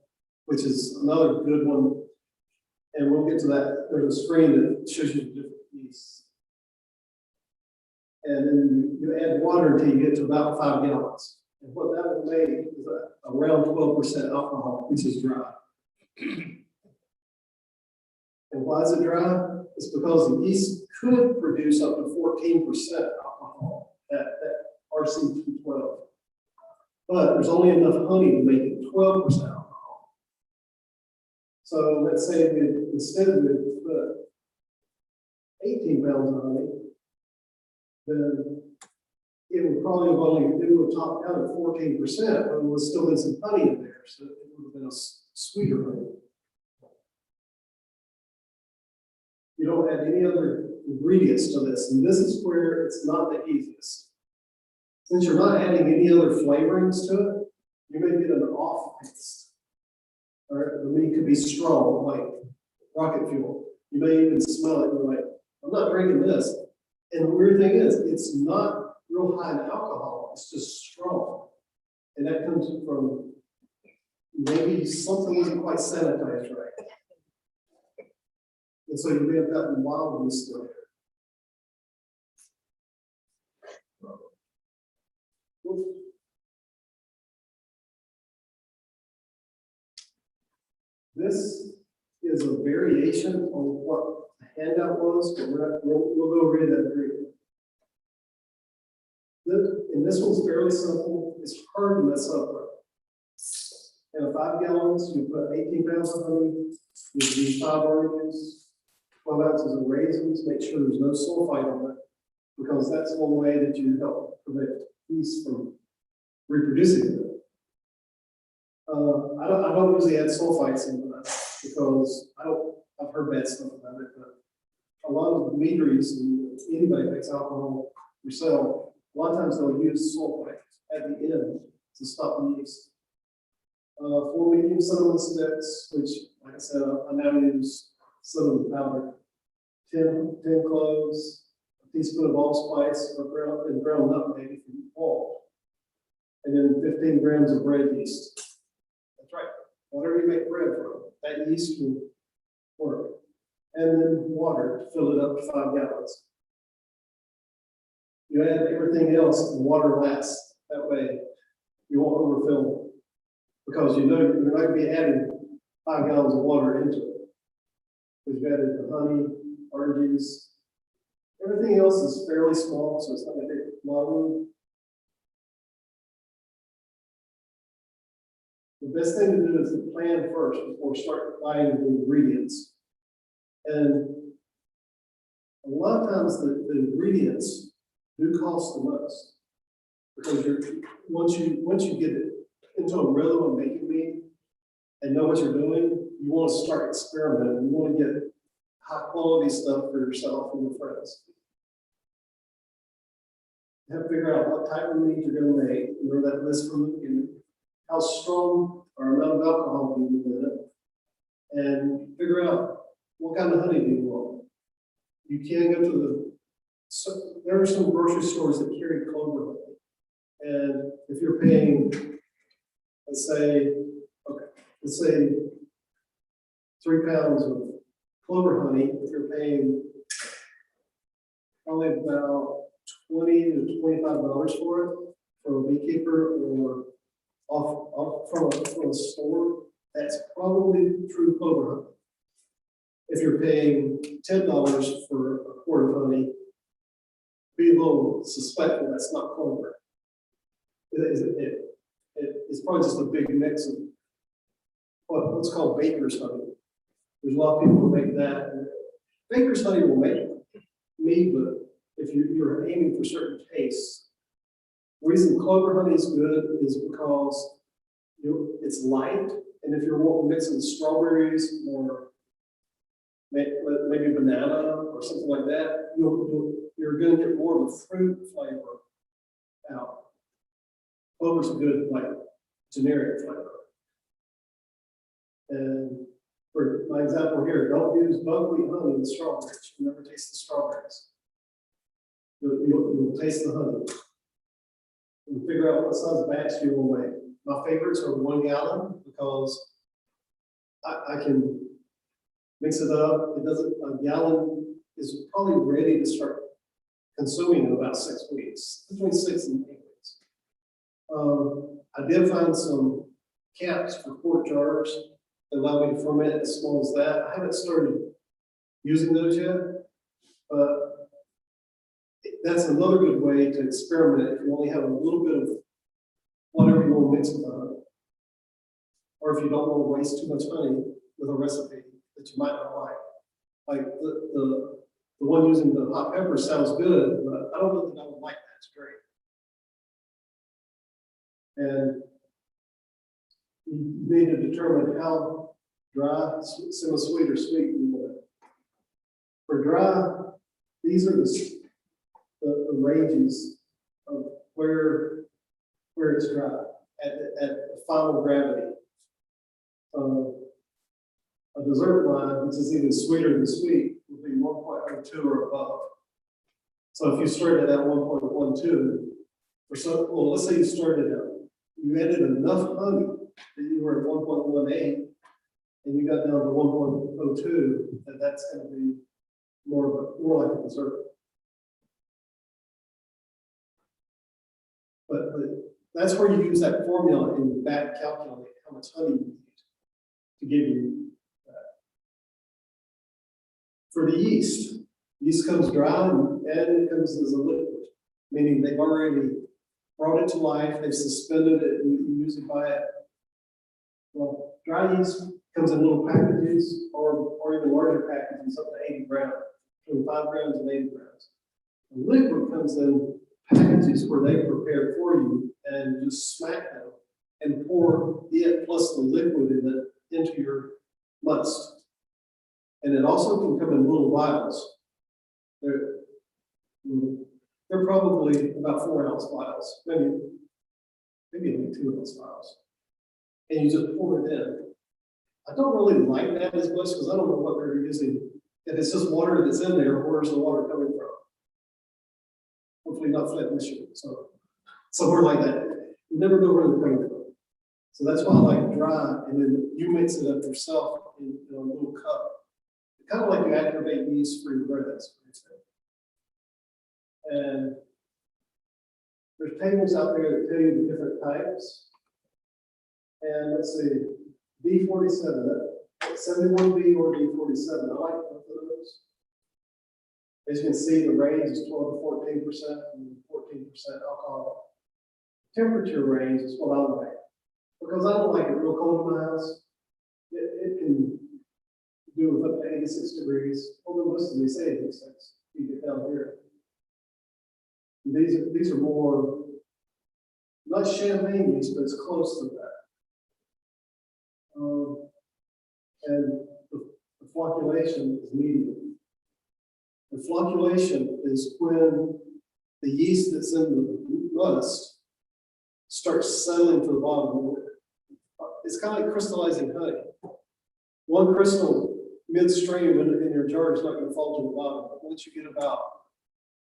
which is another good one. And we'll get to that. There's a screen that shows you the different yeasts. And then you add water until you get to about 5 gallons. And what that will make is around 12% alcohol, which is dry. And why is it dry? is because the yeast could produce up to 14% alcohol at RC212. But there's only enough honey to make it 12% alcohol. So let's say instead we put 18 pounds of honey, then it would probably have topped out at 14%, but it was still in some honey in there, so it would have been a sweeter honey. You don't add any other ingredients to this, and this is where it's not the easiest. Since you're not adding any other flavorings to it, you may get an off taste. All right, the meat could be strong, like rocket fuel. You may even smell it, and you're like, I'm not drinking this. And the weird thing is, it's not real high in alcohol, it's just strong. And that comes from maybe something wasn't quite sanitized right. And so you may have gotten wild yeast in there. This is a variation on what the handout was, but we'll go read that briefly. And this one's fairly simple. It's hard to mess up with. In 5 gallons, you put 18 pounds of honey, you use 5 oranges, 12 ounces of raisins, make sure there's no sulfite on it, because that's one way that you help prevent yeast from reproducing it. I don't usually add sulfites in that because I've heard bad stuff about it, but a lot of meaderies and anybody makes alcohol yourself, a lot of times they'll use sulfite at the end to stop the yeast. 4 medium cinnamon sticks, which, like I said, I now use cinnamon powder. 10 cloves, a teaspoon of allspice or ground nutmeg if you want, and then 15 grams of bread yeast. That's right. Whatever you make bread from, that yeast will work. And then water to fill it up to 5 gallons. You add everything else, and water lasts. That way, you won't overfill, because you know you're not going to be adding 5 gallons of water into it. We've added the honey, oranges. Everything else is fairly small, so it's not going to take a lot of room. The best thing to do is to plan first before start buying the ingredients. And a lot of times the ingredients do cost the most, because once you get it into a rhythm of making meat and know what you're doing, you want to start experimenting. You want to get high quality stuff for yourself and your friends. You have to figure out what type of meat you're going to make. Remember that list from the beginning. How strong or amount of alcohol do you need in it, and figure out what kind of honey do you want. You can go to there are some grocery stores that carry clover honey, and if you're paying, let's say 3 pounds of clover honey, if you're paying probably about $20 to $25 for it from a beekeeper or off from a store, that's probably true clover honey. If you're paying $10 for a quart of honey, be a little suspectful that's not clover. It's probably just a big mix of what's called baker's honey. There's a lot of people who make that. Baker's honey will make mead, but if you're aiming for certain tastes, the reason clover honey is good is because it's light, and if you're mixing strawberries or maybe banana or something like that, you're going to get more of a fruit flavor out. Clover's a good, like, generic flavor. And for my example here, don't use buckwheat honey with strawberries. You'll never taste the strawberries. You'll taste the honey. And figure out what size batch you will make. My favorites are 1 gallon because I can mix it up. A gallon is probably ready to start consuming in about 6 weeks, between 6 and 8 weeks. I did find some caps for quart jars that allow me to ferment as small as that. I haven't started using those yet, but that's another good way to experiment if you only have a little bit of whatever you want to mix with the honey. Or if you don't want to waste too much honey with a recipe that you might not like. Like the one using the hot pepper sounds good, but I don't know that I would like that straight. And you need to determine how dry, semi-sweet, or sweet you want it. For dry, these are the ranges of where it's dry at the final gravity. A dessert wine, which is even sweeter than sweet, would be 1.02 or above. So if you started at 1.12, or so, well, let's say you started at, you added enough honey that you were at 1.18, and you got down to 1.02, then that's going to be more like a dessert. But that's where you use that formula and you back calculate how much honey you need to give you that. For the yeast comes dry and it comes as a liquid, meaning they've already brought it to life, they've suspended it, and you usually buy it. Well, dry yeast comes in little packages or even larger packages up to 80 grams, between 5 grams and 80 grams. The liquid comes in packages where they prepare for you and just smack them and pour it plus the liquid into your must. And it also can come in little vials. They're probably about 4-ounce vials, maybe only 2-ounce vials. And you just pour it in. I don't really like that as much because I don't know what they're using. If it's just water that's in there, where's the water coming from? Hopefully not Flint, Michigan. So somewhere like that. You never know where they're coming from. So that's why I like dry, and then you mix it up yourself in a little cup. Kind of like you activate yeast for your breads. And there's tables out there that tell you the different types. And let's see, B47, 71B or B47. I like both of those. As you can see, the range is 12 to 14% and 14% alcohol. Temperature range is what I like. Because I don't like it real cold in my house. It can do with up to 86 degrees. Although most of these say 86, you get down here. These are more, not champagne yeast, but it's close to that. And the flocculation is medium. The flocculation is when the yeast that's in the must starts settling to the bottom. It's kind of like crystallizing honey. One crystal midstream in your jar is not going to fall to the bottom. But once you get about,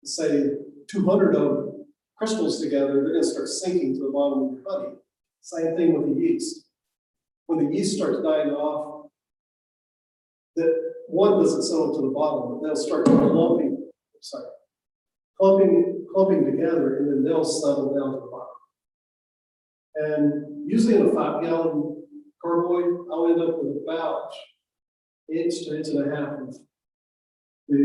say, 200 of crystals together, they're going to start sinking to the bottom of your honey. Same thing with the yeast. When the yeast starts dying off, that one doesn't settle to the bottom, but they'll start clumping together, and then they'll settle down to the bottom. And usually in a 5-gallon carboy, I'll end up with about 1 inch to 1.5 inches of the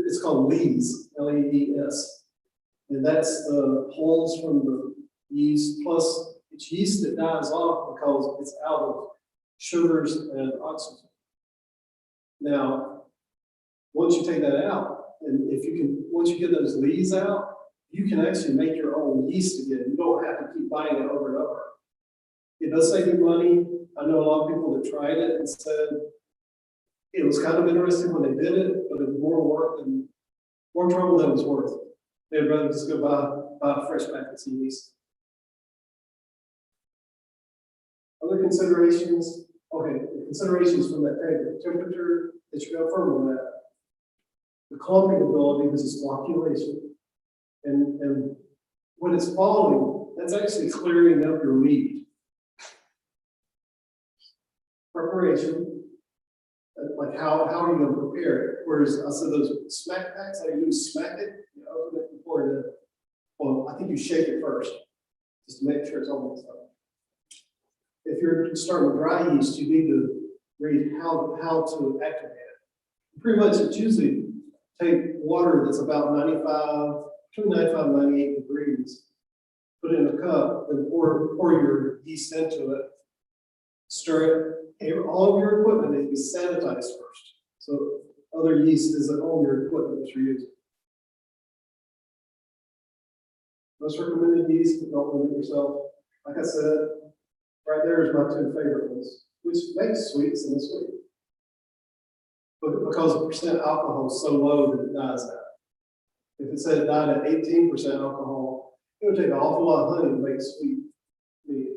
it's called lees, L-E-E-S. And that's the holes from the yeast, plus it's yeast that dies off because it's out of sugars and oxygen. Now, once you take that out, and once you get those lees out, you can actually make your own yeast again. You don't have to keep buying it over and over. It does save you money. I know a lot of people that tried it and said it was kind of interesting when they did it, but it was more work and more trouble than it was worth. They'd rather just go buy fresh packets of yeast. Other considerations, okay, the considerations from that table: temperature that you got firm on that, the clumping ability, this is flocculation, and when it's falling, that's actually clearing up your mead. Preparation, like how are you going to prepare it? Whereas I said those smack packs, all you do is smack it, you open it and pour it in. Well, I think you shake it first, just to make sure it's all mixed up. If you're starting with dry yeast, you need to read how to activate it. Pretty much, it's usually take water that's about 95, between 95 and 98 degrees, put it in a cup, and pour your yeast into it, stir it. All of your equipment needs to be sanitized first. So other yeast isn't on your equipment that you're using. Most recommended yeast, but don't limit yourself. Like I said, right there is my two favorite ones, which makes sweets in the sweet. But because the percent alcohol is so low that it dies out. If it said it died at 18% alcohol, it would take an awful lot of honey to make sweet mead.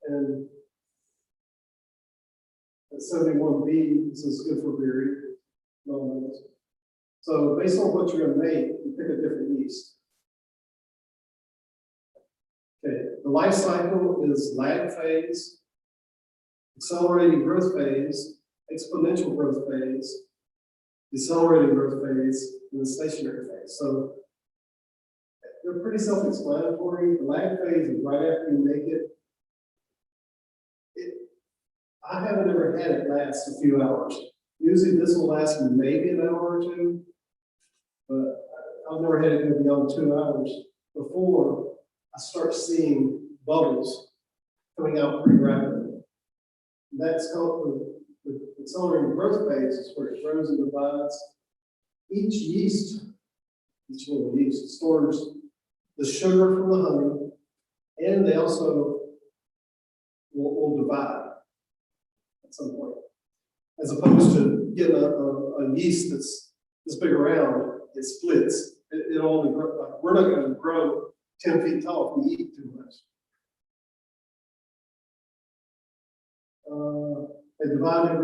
And at 71B, this is good for beer. So based on what you're gonna make, you pick a different yeast. Okay, the life cycle is lag phase, accelerating growth phase, exponential growth phase, decelerating growth phase, and the stationary phase. So they're pretty self-explanatory. The lag phase is right after you make it. I haven't ever had it last a few hours. Usually this will last maybe an hour or two, but I've never had it go beyond 2 hours before I start seeing bubbles coming out pretty rapidly. That's called the accelerating growth phase, is where it grows and divides. Each little yeast stores the sugar from the honey, and they also will divide at some point. As opposed to getting a yeast that's this big around, it splits. It only grows, like, we're not going to grow 10 feet tall if we eat too much. They divide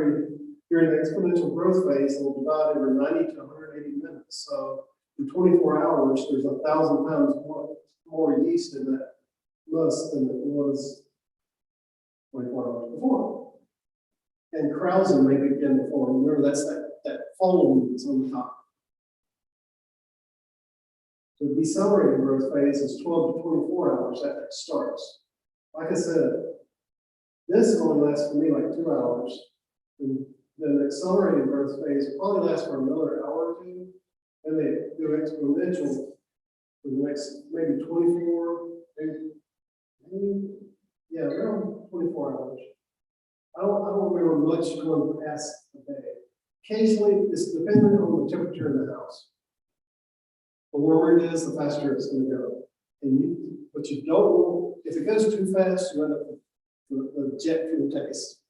during the exponential growth phase, they'll divide every 90 to 180 minutes. So in 24 hours, there's 1,000 times more yeast in that must than it was 24 hours before. And krausen may begin to form. Remember, that's that foam that's on the top. So the decelerating growth phase is 12 to 24 hours after it starts. Like I said, this only lasts for me like 2 hours. And then the accelerating growth phase probably lasts for another hour or two. Then they do exponential for the next maybe 24, around 24 hours. I don't remember much going past the day. Occasionally, it's dependent on the temperature in the house. The warmer it is, the faster it's going to go. But you don't want, if it goes too fast, you end up with the jet fuel taste.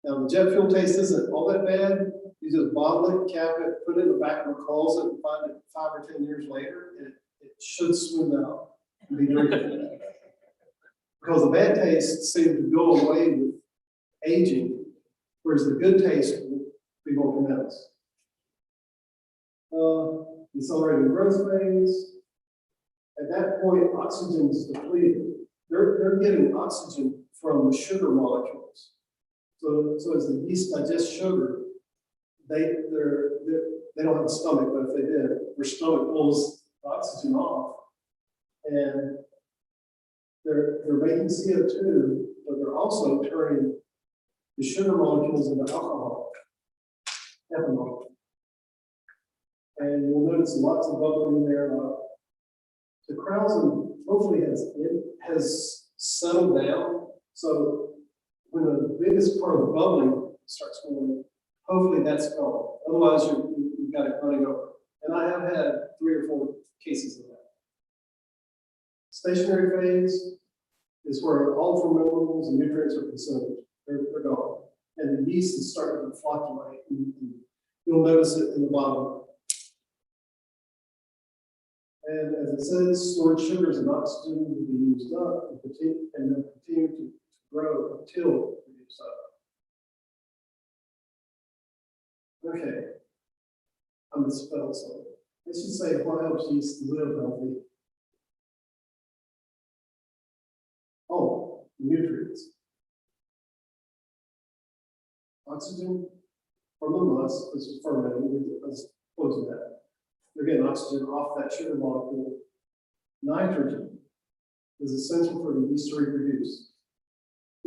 Now, the jet fuel taste isn't all that bad. You just bottle it, cap it, put it in the back of a closet, and find it 5 or 10 years later, and it should smooth out and be drinkable. Because the bad taste seems to go away with aging, whereas the good taste will be more pronounced. Decelerating growth phase. At that point, oxygen is depleted. They're getting oxygen from the sugar molecules. So as the yeast digest sugar, they don't have a stomach, but if they did, their stomach pulls oxygen off, and they're making CO2, but they're also turning the sugar molecules into alcohol, ethanol. And you'll notice lots of bubbling in there. The krausen hopefully has settled down. So when the biggest part of the bubbling starts going, hopefully that's gone. Otherwise, you've got it running over. And I have had 3 or 4 cases of that. Stationary phase is where all fermentables and nutrients are consumed. They're gone. And the yeast is starting to flocculate. And you'll notice it in the bottom. And as it says, stored sugars and oxygen will be used up and then continue to grow until it's used up. Okay. I misspelled something. I should say what helps yeast live healthy. Oh, nutrients. Oxygen from the must, this is fermenting, let's close that. They're getting oxygen off that sugar molecule. Nitrogen is essential for the yeast to reproduce.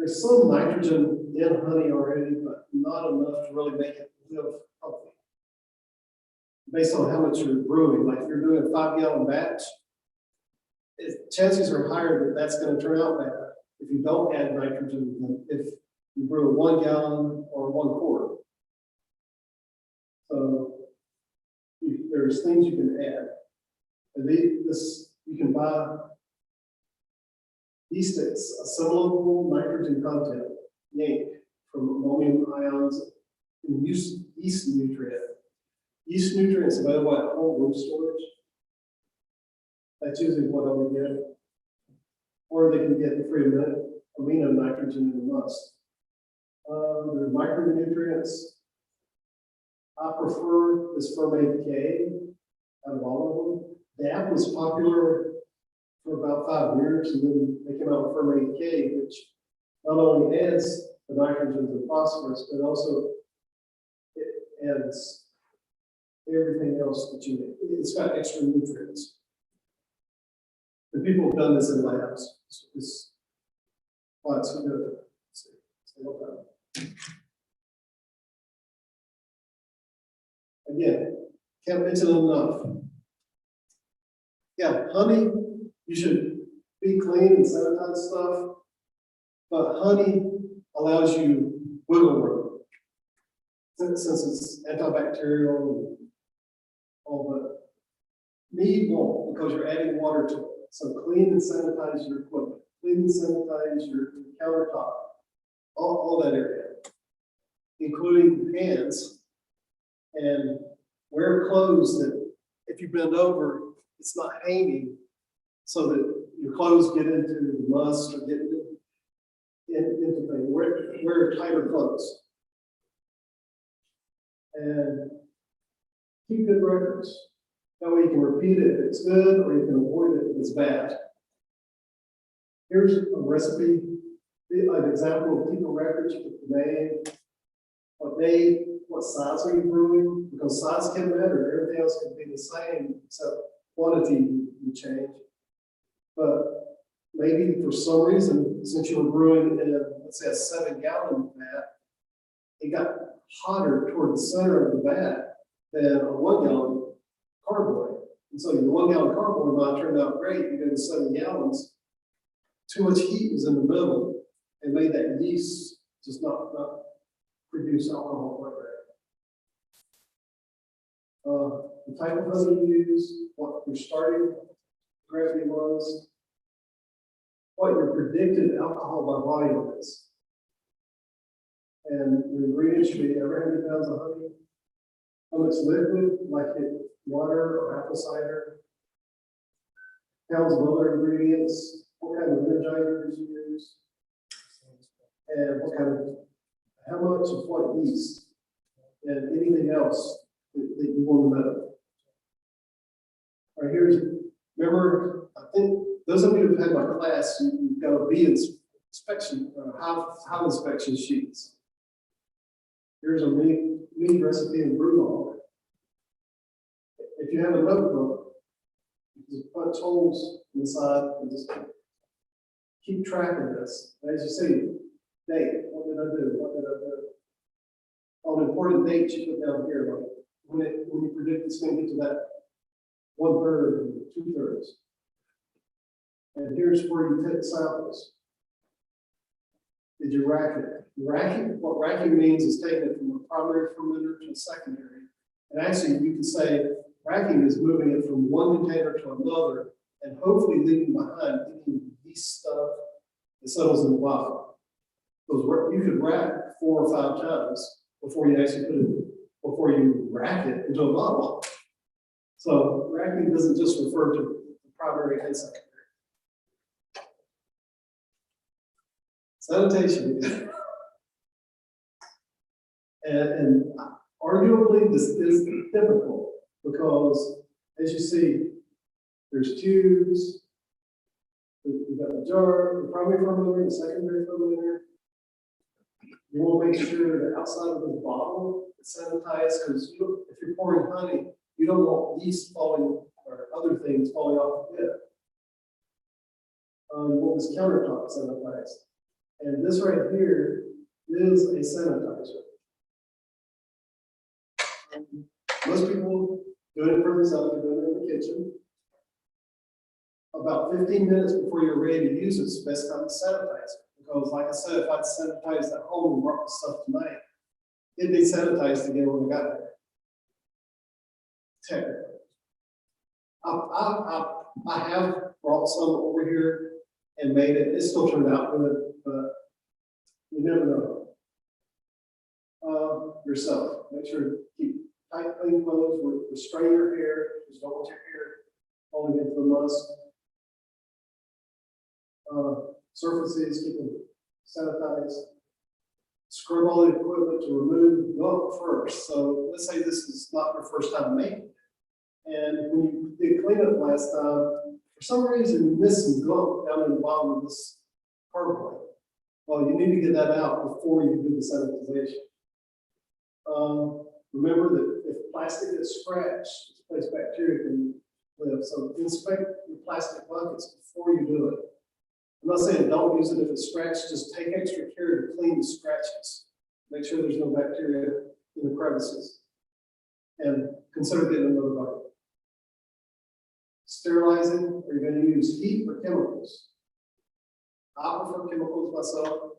there's some nitrogen in honey already, but not enough to really make it live healthy. Based on how much you're brewing, like if you're doing a 5-gallon batch, chances are higher that that's going to turn out bad if you don't add nitrogen than if you brew a 1 gallon or 1 quart. So there's things you can add. And you can buy yeast assimilable nitrogen content, yank, from ammonium ions and yeast nutrient. Yeast nutrients available at whole room storage. That's usually what I would get. Or they can get the free amino nitrogen in the must. The micronutrients I prefer is Fermate K out of all of them. DAP was popular for about 5 years, and then they came out with Fermate K, which not only adds the nitrogen and phosphorus, but also it adds everything else that you need. It's got extra nutrients. The people have done this in labs. It's why it's so good. Again, can't mention enough. Yeah, honey, you should be clean and sanitize stuff, but honey allows you wiggle room. Since it's antibacterial and all that. Mead won't, because you're adding water to it. So clean and sanitize your equipment, clean and sanitize your countertop, all that area, including hands. And wear clothes that if you bend over, it's not hanging so that your clothes get into the must or get into things. Wear tighter clothes. And keep good records. That way you can repeat it if it's good, or you can avoid it if it's bad. Here's a recipe, an example of keeping records. You put the name, what size are you brewing? Because size can matter. Everything else can be the same, except quantity you change. But maybe for some reason, since you were brewing in let's say a 7-gallon vat, it got hotter toward the center of the vat than a 1-gallon carboy. And so your 1-gallon carboy might turn out great. You go to 7 gallons, too much heat was in the middle and made that yeast just not produce alcohol quite right. The type of honey you use, what your starting gravity was, what your predicted alcohol by volume is. And the ingredients should be every 100 pounds of honey. How much liquid, like water or apple cider. Pounds of other ingredients, what kind of energizers you use, and how much of what yeast, and anything else that you want to know. All right, remember, I think those of you who've had my class, you've got a B inspection, how inspection sheets. Here's a mead recipe and brew log. If you have a notebook, you just punch holes inside and just keep track of this. As you see, date, what did I do? What did I do? All the important dates you put down here, like when you predict it's going to get to that 1/3 and 2/3. And here's where you take samples. Did you rack it? What racking means is taking it from a primary fermenter to a secondary. And actually, you can say racking is moving it from one container to another and hopefully leaving behind any yeast stuff that settles in the bottom. Because you could rack 4 or 5 times before you actually before you rack it into a bottle. So racking doesn't just refer to the primary and secondary. Sanitation. And arguably this is difficult because as you see, there's tubes, you've got the jar, the primary fermenter, the secondary fermenter. You want to make sure the outside of the bottle is sanitized because if you're pouring honey, you don't want yeast falling or other things falling off the lid. You want this countertop sanitized. And this right here is a sanitizer. Most people do it for themselves, they're doing it in the kitchen. About 15 minutes before you're ready to use it, it's the best time to sanitize it. Because like I said, if I'd sanitized at home and brought the stuff tonight, it'd be sanitized again when we got there. Technically. I have brought some over here and made it, it still turned out good, but you never know. Yourself, make sure to keep tight, clean clothes, restrain your hair, just don't want your hair falling into the musk. Surfaces, keep them sanitized. Scrub all the equipment to remove gunk first. So let's say this is not your first time making it. And when you did cleanup last time, for some reason you missed some gunk down in the bottom of this carpet. Well, you need to get that out before you do the sanitization. Remember that if plastic gets scratched, it's a place bacteria can live. So inspect your plastic buckets before you do it. I'm not saying don't use it if it's scratched, just take extra care to clean the scratches. Make sure there's no bacteria in the crevices. And consider getting another bucket. Sterilizing, are you going to use heat or chemicals? I prefer chemicals myself.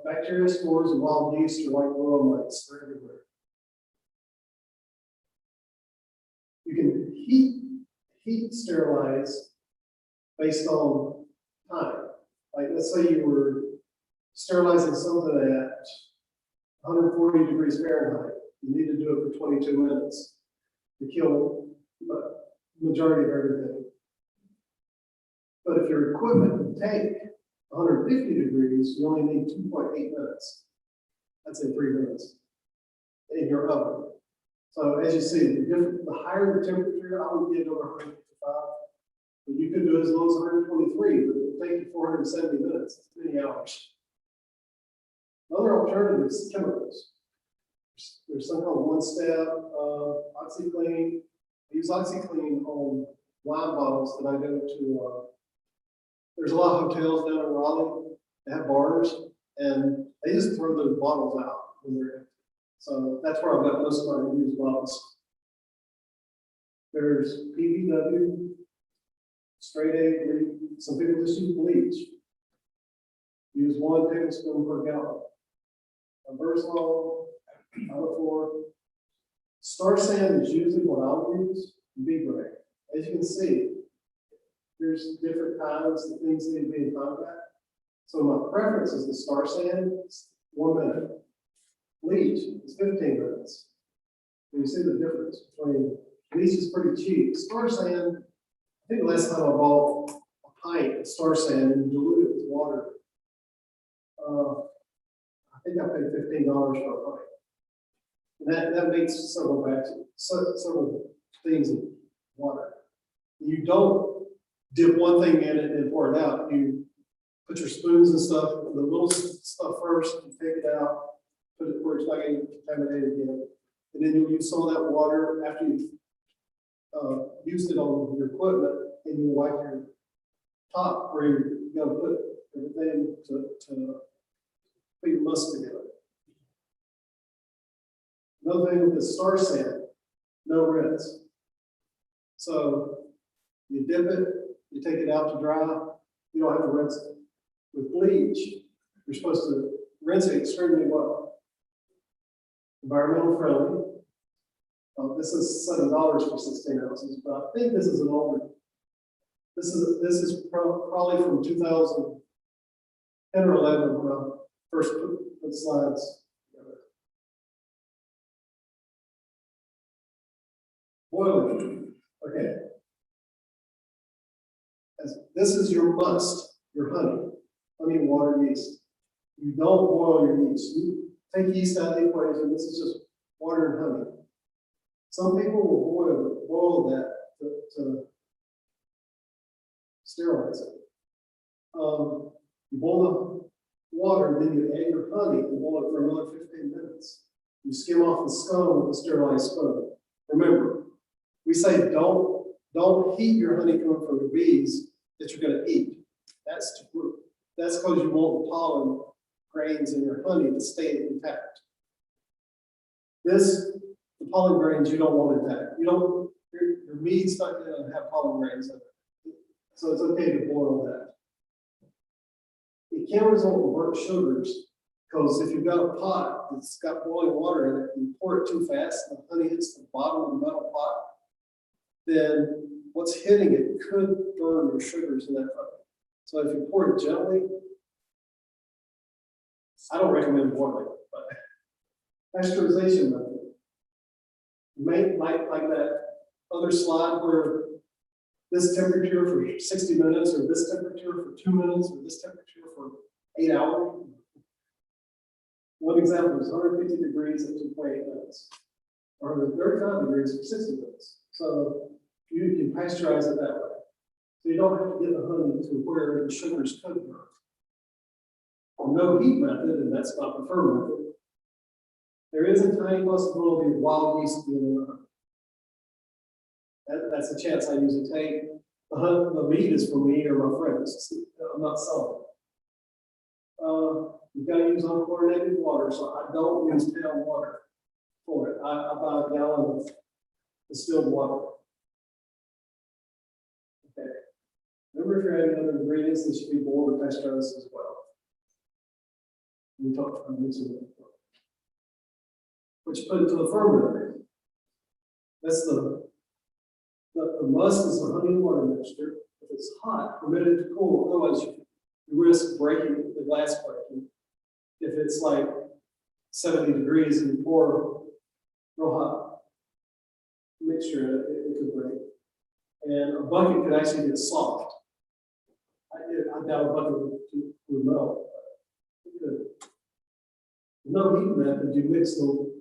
Bacteria spores and wild yeast are like world mites, they're everywhere. You can heat sterilize based on time. Like let's say you were sterilizing something at 140 degrees Fahrenheit. You need to do it for 22 minutes to kill the majority of everything. But if your equipment can take 150 degrees, you only need 2.8 minutes. That's in 3 minutes in your oven. So as you see, the higher the temperature, I would get over 155. But you could do as low as 123, but it would take you 470 minutes. That's many hours. Another alternative is chemicals. There's something called one-step OxyClean. I use OxyClean on wine bottles that I go to. There's a lot of hotels down in Raleigh that have bars, and they just throw those bottles out when they're empty. So that's where I've got most of my used bottles. There's PVW, straight A, some people just use bleach. Use 1 tablespoon per gallon. Versol, Allofor. Star sand is usually what I'll use, B grade. As you can see, there's different kinds of things need to be in contact. So my preference is the star sand, it's 1 minute. Bleach is 15 minutes. And you see the difference between bleach is pretty cheap. Star sand, I think the last time I bought a pint of star sand and diluted it with water, I think I paid $15 for a pint. And that makes several things in water. You don't dip one thing in it and pour it out. You put your spoons and stuff, the little stuff first, you take it out, put it where it's not getting contaminated again. And then you'll use some of that water after you've used it on your equipment, and you wipe your top where you're going to put everything to put your musk together. Another thing with the star sand, no rinse. So you dip it, you take it out to dry, you don't have to rinse it. With bleach, you're supposed to rinse it extremely well. Environmental friendly. This is $7 for 16 ounces, but I think this is an older. This is probably from 2010 or 11 when I first put the slides together. Boiling. Okay. This is your must, your honey, water, yeast. You don't boil your yeast. You take yeast out of the equation. This is just water and honey. Some people will boil that to sterilize it. You boil the water, then you add your honey and boil it for another 15 minutes. You skim off the scum with a sterilized spoon. Remember, we say don't heat your honey coming from the bees that you're going to eat. That's to that's because you want the pollen grains in your honey to stay intact. The pollen grains you don't want intact. Your mead's not gonna have pollen grains in it. So it's okay to boil that. It can result in burnt sugars, because if you've got a pot that's got boiling water in it, and you pour it too fast, and the honey hits the bottom of the metal pot, then what's hitting it could burn your sugars in that honey. So if you pour it gently, I don't recommend boiling, but pasteurization method. Make like that other slide where this temperature for 60 minutes, or this temperature for 2 minutes, or this temperature for 8 hours. One example is 150 degrees at 2.8 minutes, or 135 degrees for 60 minutes. So you can pasteurize it that way. So you don't have to get the honey to where the sugars could burn. No heat method, and that's my preferred method. There is a tiny possibility of wild yeast being in the honey. That's a chance I usually take. The meat is for me or my friends. I'm not selling it. You've got to use unchlorinated water, so I don't use town water for it. I buy a gallon of distilled water. Okay. Remember, if you're adding other ingredients, they should be boiled with pasteurized as well. We talked about mixing it. Which put it to the fermenter. That's the must is the honey and water mixture. If it's hot, permit it to cool, otherwise you risk breaking the glass breaking. If it's like 70 degrees and you pour real hot mixture in it, it could break. And a bucket could actually get soft. I doubt a bucket would melt. It could. No heat method, you mix them.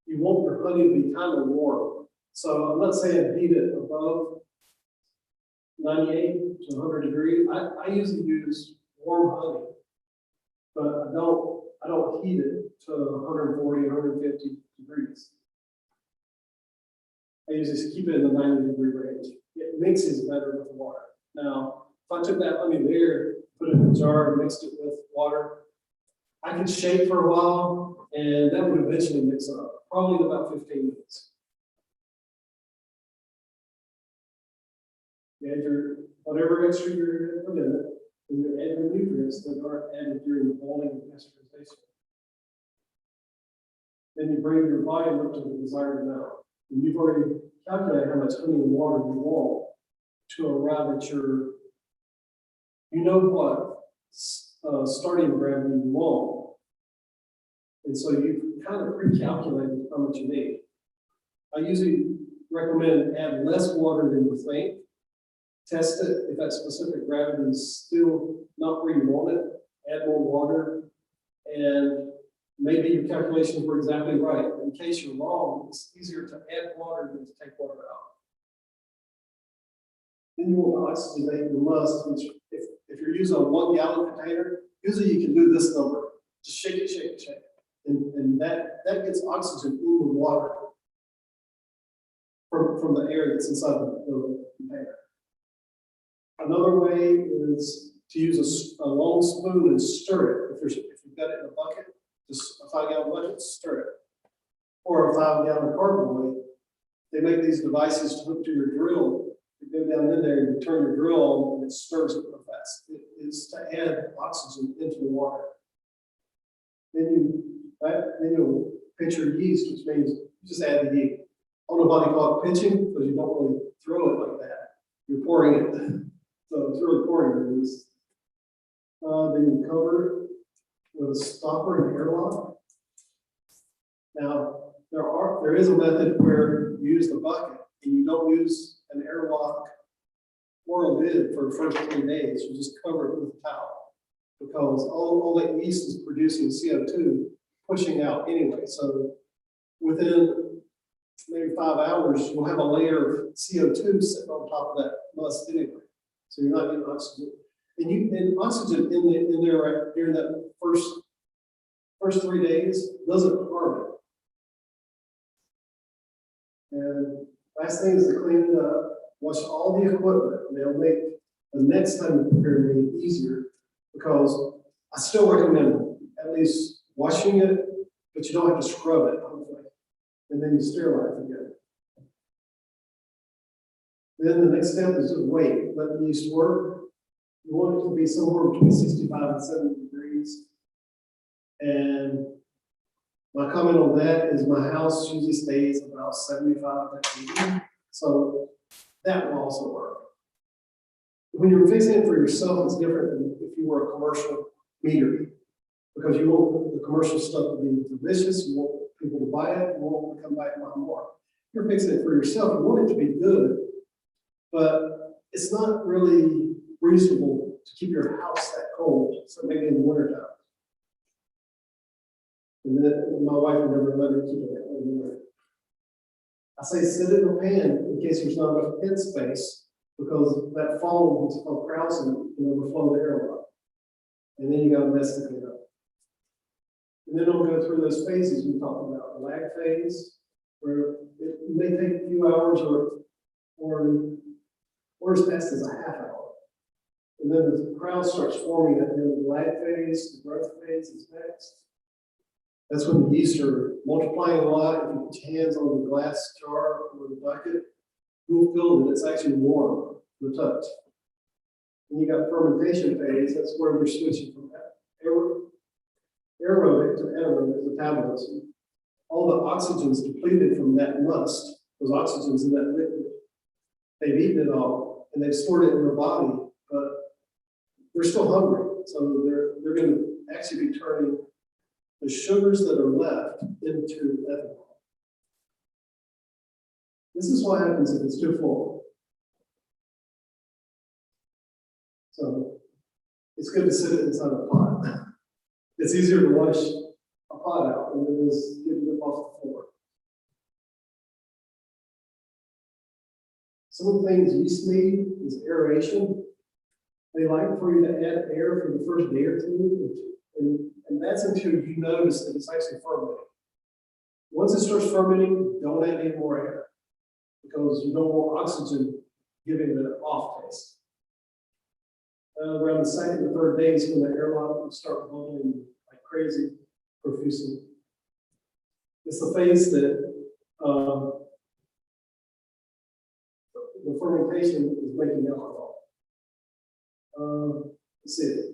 You want your honey to be kind of warm. So I'm not saying heat it above 98 to 100 degrees. I usually use warm honey, but I don't heat it to 140, 150 degrees. I usually keep it in the 90 degree range. It mixes better with water. Now, if I took that honey there, put it in a jar and mixed it with water, I could shake for a while, and that would eventually mix up, probably in about 15 minutes. You add your, whatever extra you're put in it, and you add your nutrients that aren't added during the boiling and pasteurization. Then you bring your volume up to the desired amount. And you've already calculated how much honey and water you want to arrive at your, you know what starting gravity you want. And so you kind of pre-calculated how much you need. I usually recommend add less water than you think. Test it. If that specific gravity is still not where you want it, add more water. And maybe your calculations were exactly right. In case you're wrong, it's easier to add water than to take water out. Then you want to oxygenate the must, which if you're using a 1 gallon container, usually you can do this number. Just shake it, shake it, shake it. And that gets oxygen in the water from the air that's inside the container. Another way is to use a long spoon and stir it. If you've got it in a bucket, just a 5 gallon bucket, stir it. Or a 5 gallon carboy. They make these devices to hook to your drill. You go down in there and you turn your drill on and it stirs it real fast. It is to add oxygen into the water. Then you'll pitch your yeast, which means you just add the yeast. I don't know why they call it pitching, because you don't really throw it like that. You're pouring it. So it's really pouring the yeast. Then you cover it with a stopper and airlock. Now, there is a method where you use the bucket and you don't use an airlock or a lid for the first 3 days. You just cover it with a towel, because all that yeast is producing CO2, pushing out anyway. So within maybe 5 hours, you'll have a layer of CO2 sitting on top of that must anyway. So you're not getting oxygen. And oxygen in there right during that first 3 days doesn't harm it. And last thing is to clean it up, wash all the equipment, and they'll make the next time you prepare meat easier, because I still recommend at least washing it, but you don't have to scrub it, hopefully. And then you sterilize it again. Then the next step is to wait, let the yeast work. You want it to be somewhere between 65 and 70 degrees. And my comment on that is my house usually stays about 75 to 80. So that will also work. When you're fixing it for yourself, it's different than if you were a commercial meadery. Because you want the commercial stuff to be delicious, you want people to buy it, you want them to come back and buy more. If you're fixing it for yourself, you want it to be good, but it's not really reasonable to keep your house that cold, so maybe in the wintertime. And then my wife would never let me keep it that way in the winter. I say sit it in a pan in case there's not enough pen space, because that foam, what's called krausen, can overflow the airlock. And then you gotta mess it up. And then it'll go through those phases we talked about, the lag phase, where it may take a few hours or as fast as a half hour. And then the crowd starts forming at the end of the lag phase, the growth phase is next. That's when the yeast are multiplying a lot. If you put your hands on the glass jar or the bucket, you'll feel that it's actually warm to the touch. When you got fermentation phase, that's where we're switching from aerobic to anaerobic metabolism. All the oxygen is depleted from that must, those oxygens in that liquid. They've eaten it all and they've stored it in their body, but they're still hungry. So they're going to actually be turning the sugars that are left into ethanol. This is what happens if it's too full. So it's good to sit it inside a pot. It's easier to wash a pot out than it is getting it off the floor. Some of the things yeast need is aeration. They like for you to add air for the first day or two, and that's until you notice that it's actually fermenting. Once it starts fermenting, don't add any more air because you don't want oxygen giving it an off taste. Around the second or third days when the airlock will start bubbling like crazy profusely. It's the phase that the fermentation is making alcohol. Let's see.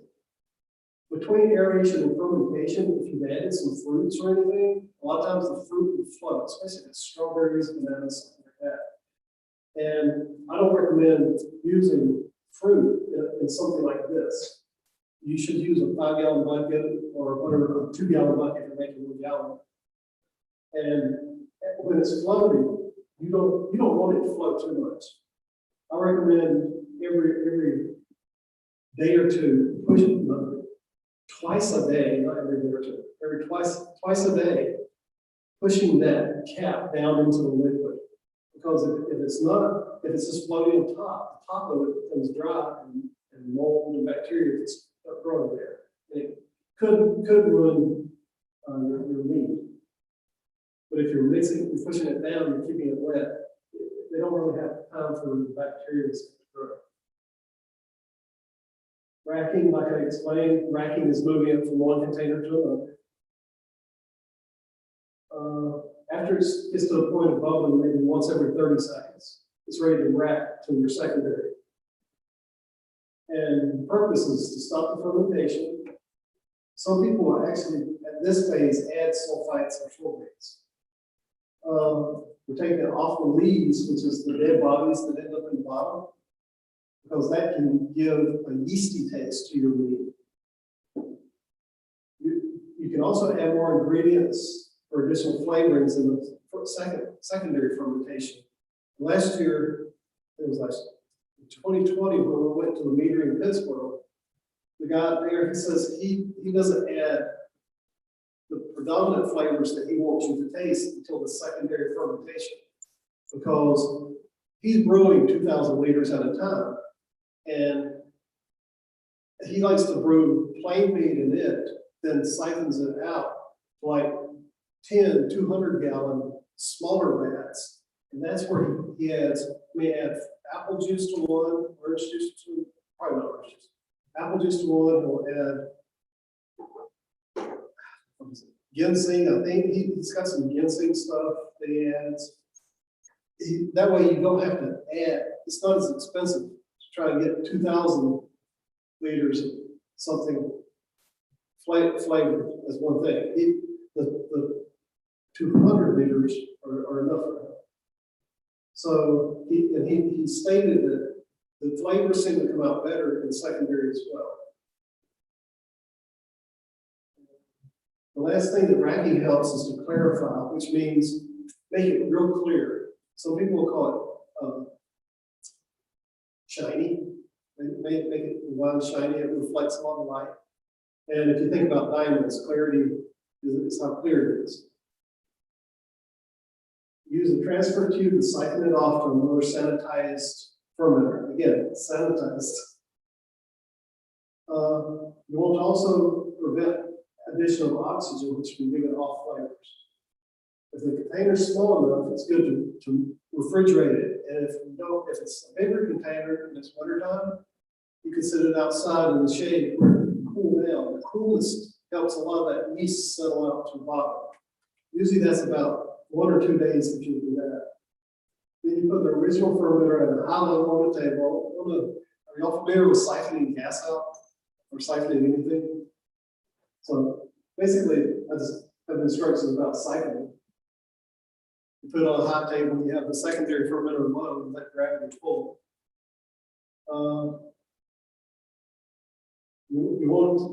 Between aeration and fermentation, if you've added some fruits or anything, a lot of times the fruit will float, especially if strawberries, bananas, something like that. And I don't recommend using fruit in something like this. You should use a 5-gallon bucket or whatever, a 2-gallon bucket to make it 1 gallon. And when it's floating, you don't want it to float too much. I recommend every day or two, push it twice a day, not every day or two, twice a day, pushing that cap down into the liquid. Because if it's just floating on top, the top of it becomes dry and mold and bacteria that's growing there. And it could ruin your meat. But if you're pushing it down, you're keeping it wet, they don't really have time for the bacteria to grow. Racking, like I explained, racking is moving it from one container to another. After it gets to a point of bubbling, maybe once every 30 seconds, it's ready to rack to your secondary. And the purpose is to stop the fermentation. Some people will actually, at this phase, add sulfites or sulfates. We're taking it off the leaves, which is the dead bodies that end up in the bottom, because that can give a yeasty taste to your meat. You can also add more ingredients or additional flavorings in the secondary fermentation. Last year, it was like 2020 when we went to the meadery in Pittsburgh. The guy there, he says he doesn't add the predominant flavors that he wants you to taste until the secondary fermentation, because he's brewing 2,000 liters at a time, and he likes to brew plain meat in it, then siphons it out to like 10, 200-gallon smaller vats, and that's where he may add apple juice to one, orange juice to, probably not orange juice, apple juice to one, he'll add what is it, ginseng, I think he's got some ginseng stuff that he adds. That way you don't have to add, it's not as expensive to try and get 2,000 liters of something flavored as one thing. The 200 liters are enough for him. So he stated that the flavors seem to come out better in secondary as well. The last thing that racking helps is to clarify, which means make it real clear. Some people will call it shiny. Make it wine shiny, it reflects a lot of light. And if you think about diamonds, clarity is how clear it is. Use a transfer tube to siphon it off to a more sanitized fermenter. Again, sanitized. You want to also prevent addition of oxygen, which can give it off flavors. If the container is small enough, it's good to refrigerate it. And if it's a bigger container and it's wintertime, you can set it outside in the shade where it can cool down. The coolness helps a lot of that yeast settle out to the bottom. Usually that's about 1 or 2 days that you do that. Then you put the original fermenter at a high level on the table. Are y'all familiar with siphoning gas out or siphoning anything? So basically, I just have instructions about siphoning. You put it on a hot table, you have the secondary fermenter low, and let gravity pull.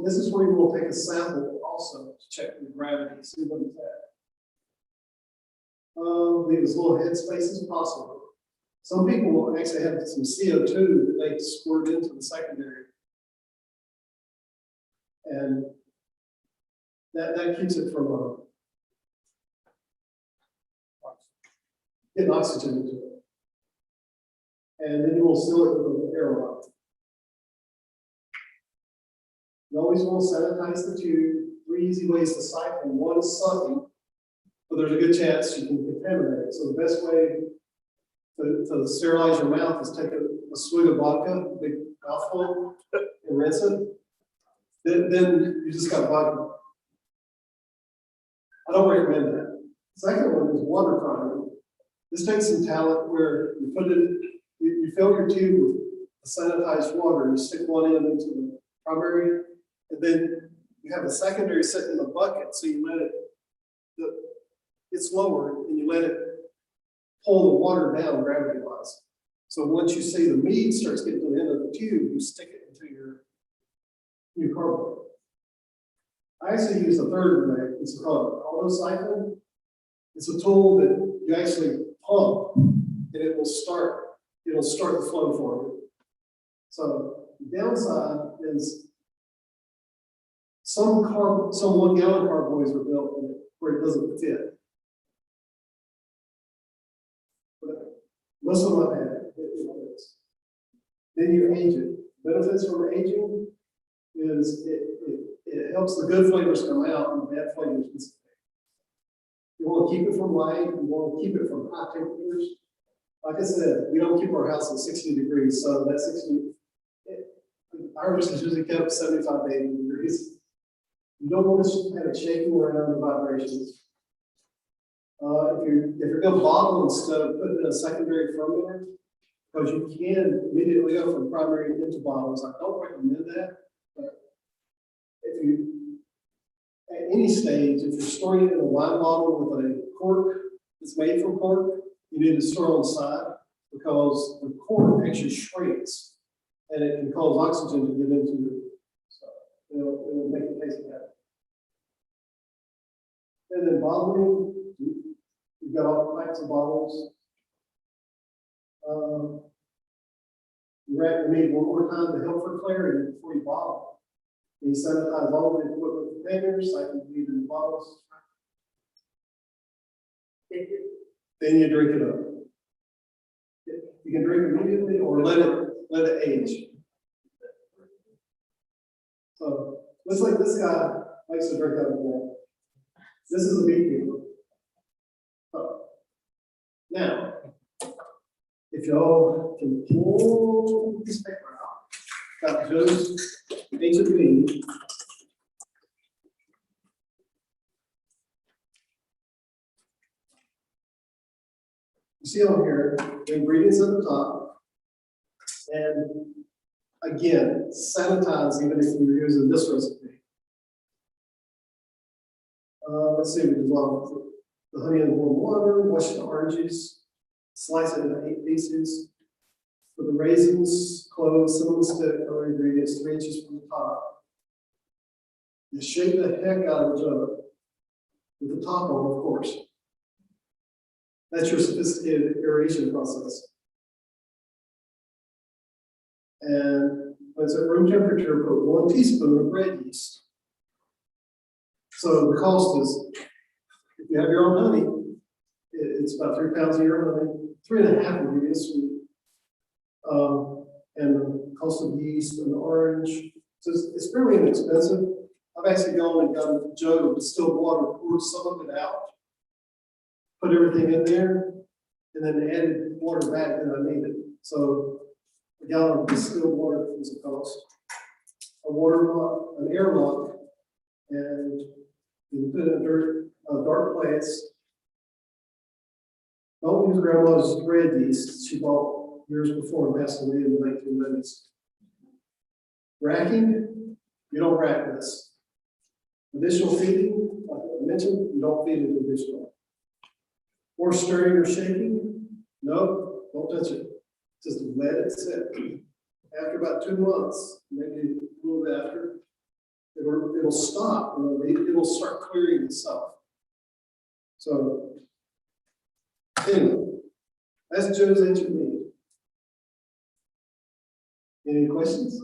This is where you will take a sample also to check the gravity, see what it's at. Leave as little headspace as possible. Some people will actually have some CO2 that they squirt into the secondary. And that keeps it from getting oxygen into it. And then you will seal it with an aerosol. You always want to sanitize the tube. 3 easy ways to siphon. One is sucking, but there's a good chance you can contaminate it. So the best way to sterilize your mouth is take a swig of vodka, a big mouthful, and rinse it. Then you just got vodka. I don't recommend that. The second one is water priming. This takes some talent where you put it, you fill your tube with sanitized water, you stick one end into the primary, and then you have a secondary sitting in the bucket, so you let it, it's lower, and you let it pull the water down gravity-wise. So once you see the mead starts getting to the end of the tube, you stick it into your new carboy. I actually use a third way. It's called auto-siphon. It's a tool that you actually pump, and it will start the flow for you. So the downside is some 1 gallon carboys are built where it doesn't fit. But most of them I've had, it fits. Then you age it. Benefits from aging is it helps the good flavors come out and the bad flavors dissipate. You want to keep it from light, you want to keep it from high temperatures. Like I said, we don't keep our house at 60 degrees, so that 60, ours is usually kept 75 to 80 degrees. You don't want to have it shaking around the vibrations. If you're going to bottle instead of putting in a secondary fermenter, because you can immediately go from primary into bottles, I don't recommend that. But if you, at any stage, if you're storing it in a wine bottle with a cork that's made from cork, you need to store on the side because the cork actually shrinks and it can cause oxygen to get into it. So it'll make the taste better. And then bottling, you've got all types of bottles. You wrap the mead one more time to help for clarity before you bottle. You sanitize all the equipment containers, like you need in the bottles. Then you drink it up. You can drink immediately or let it age. So looks like this guy likes to drink out of that. This is a beekeeper. Oh. Now, if y'all can pull this paper out, got those Agent Mead. You see on here, the ingredients at the top. And again, sanitize even if you're using this recipe. Let's see, we dissolve the honey in warm water, wash the oranges, slice it into 8 pieces. For the raisins, cloves, cinnamon stick, other ingredients, 3 inches from the top. You shake the heck out of the jug with the top on, of course. That's your sophisticated aeration process. And when it's at room temperature, put 1 teaspoon of bread yeast. So the cost is, if you have your own honey, it's about 3 pounds a year honey, 3.5 would be sweet. And the cost of yeast and the orange. So it's fairly inexpensive. I've actually gone and got a jug of distilled water, poured some of it out, put everything in there, and then added water back that I needed. So a gallon of distilled water is a cost. A water lock, an air lock, and you put it in a dark place. Don't use grandma's bread yeast she bought years before and passed away in the 1990s. Racking, you don't rack this. Additional feeding, like I mentioned, you don't feed it additional. Or stirring or shaking, no, don't touch it. Just let it sit. After about 2 months, maybe a little bit after, it'll stop and it'll start clearing itself. So, anyway, that's Joe's Ancient Mead. Any questions?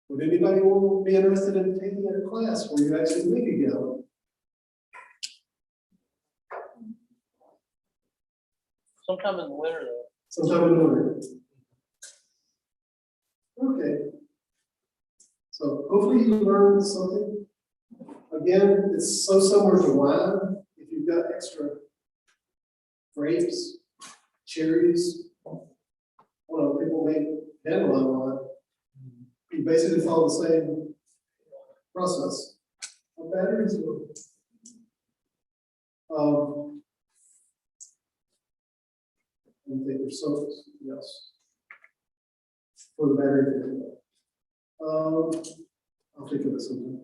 Would anybody want to be interested in taking a class where you actually make a gallon? Sometime in the winter though. Sometime in the winter. Okay. So hopefully you learned something. Again, it's so similar to wine. If you've got extra grapes, cherries, well, people make dandelion wine. You basically follow the same process. What batteries do? I think there's something else for the battery. I'll think of it sometime.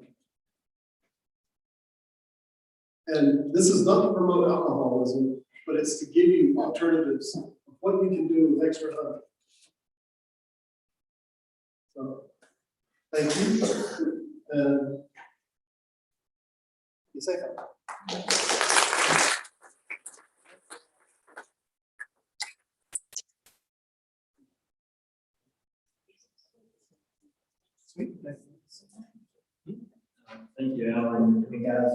And this is not to promote alcoholism, but it's to give you alternatives of what you can do with extra honey. So, thank you. And you say that. Sweet. Thank you, Alan. And guys,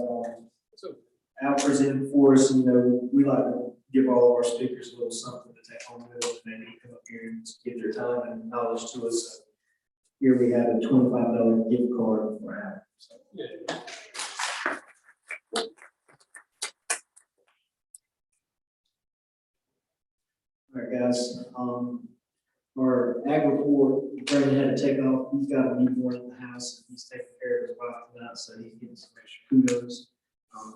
Al presented for us, you know, we like to give all of our speakers a little something to take home with them, and they come up here and give their time and knowledge to us. So here we have a $25 gift card for Al. So, all right, guys. Our ag report, Brandon had to take off. He's got a newborn in the house, and he's taking care of his wife tonight, so he's getting some extra kudos.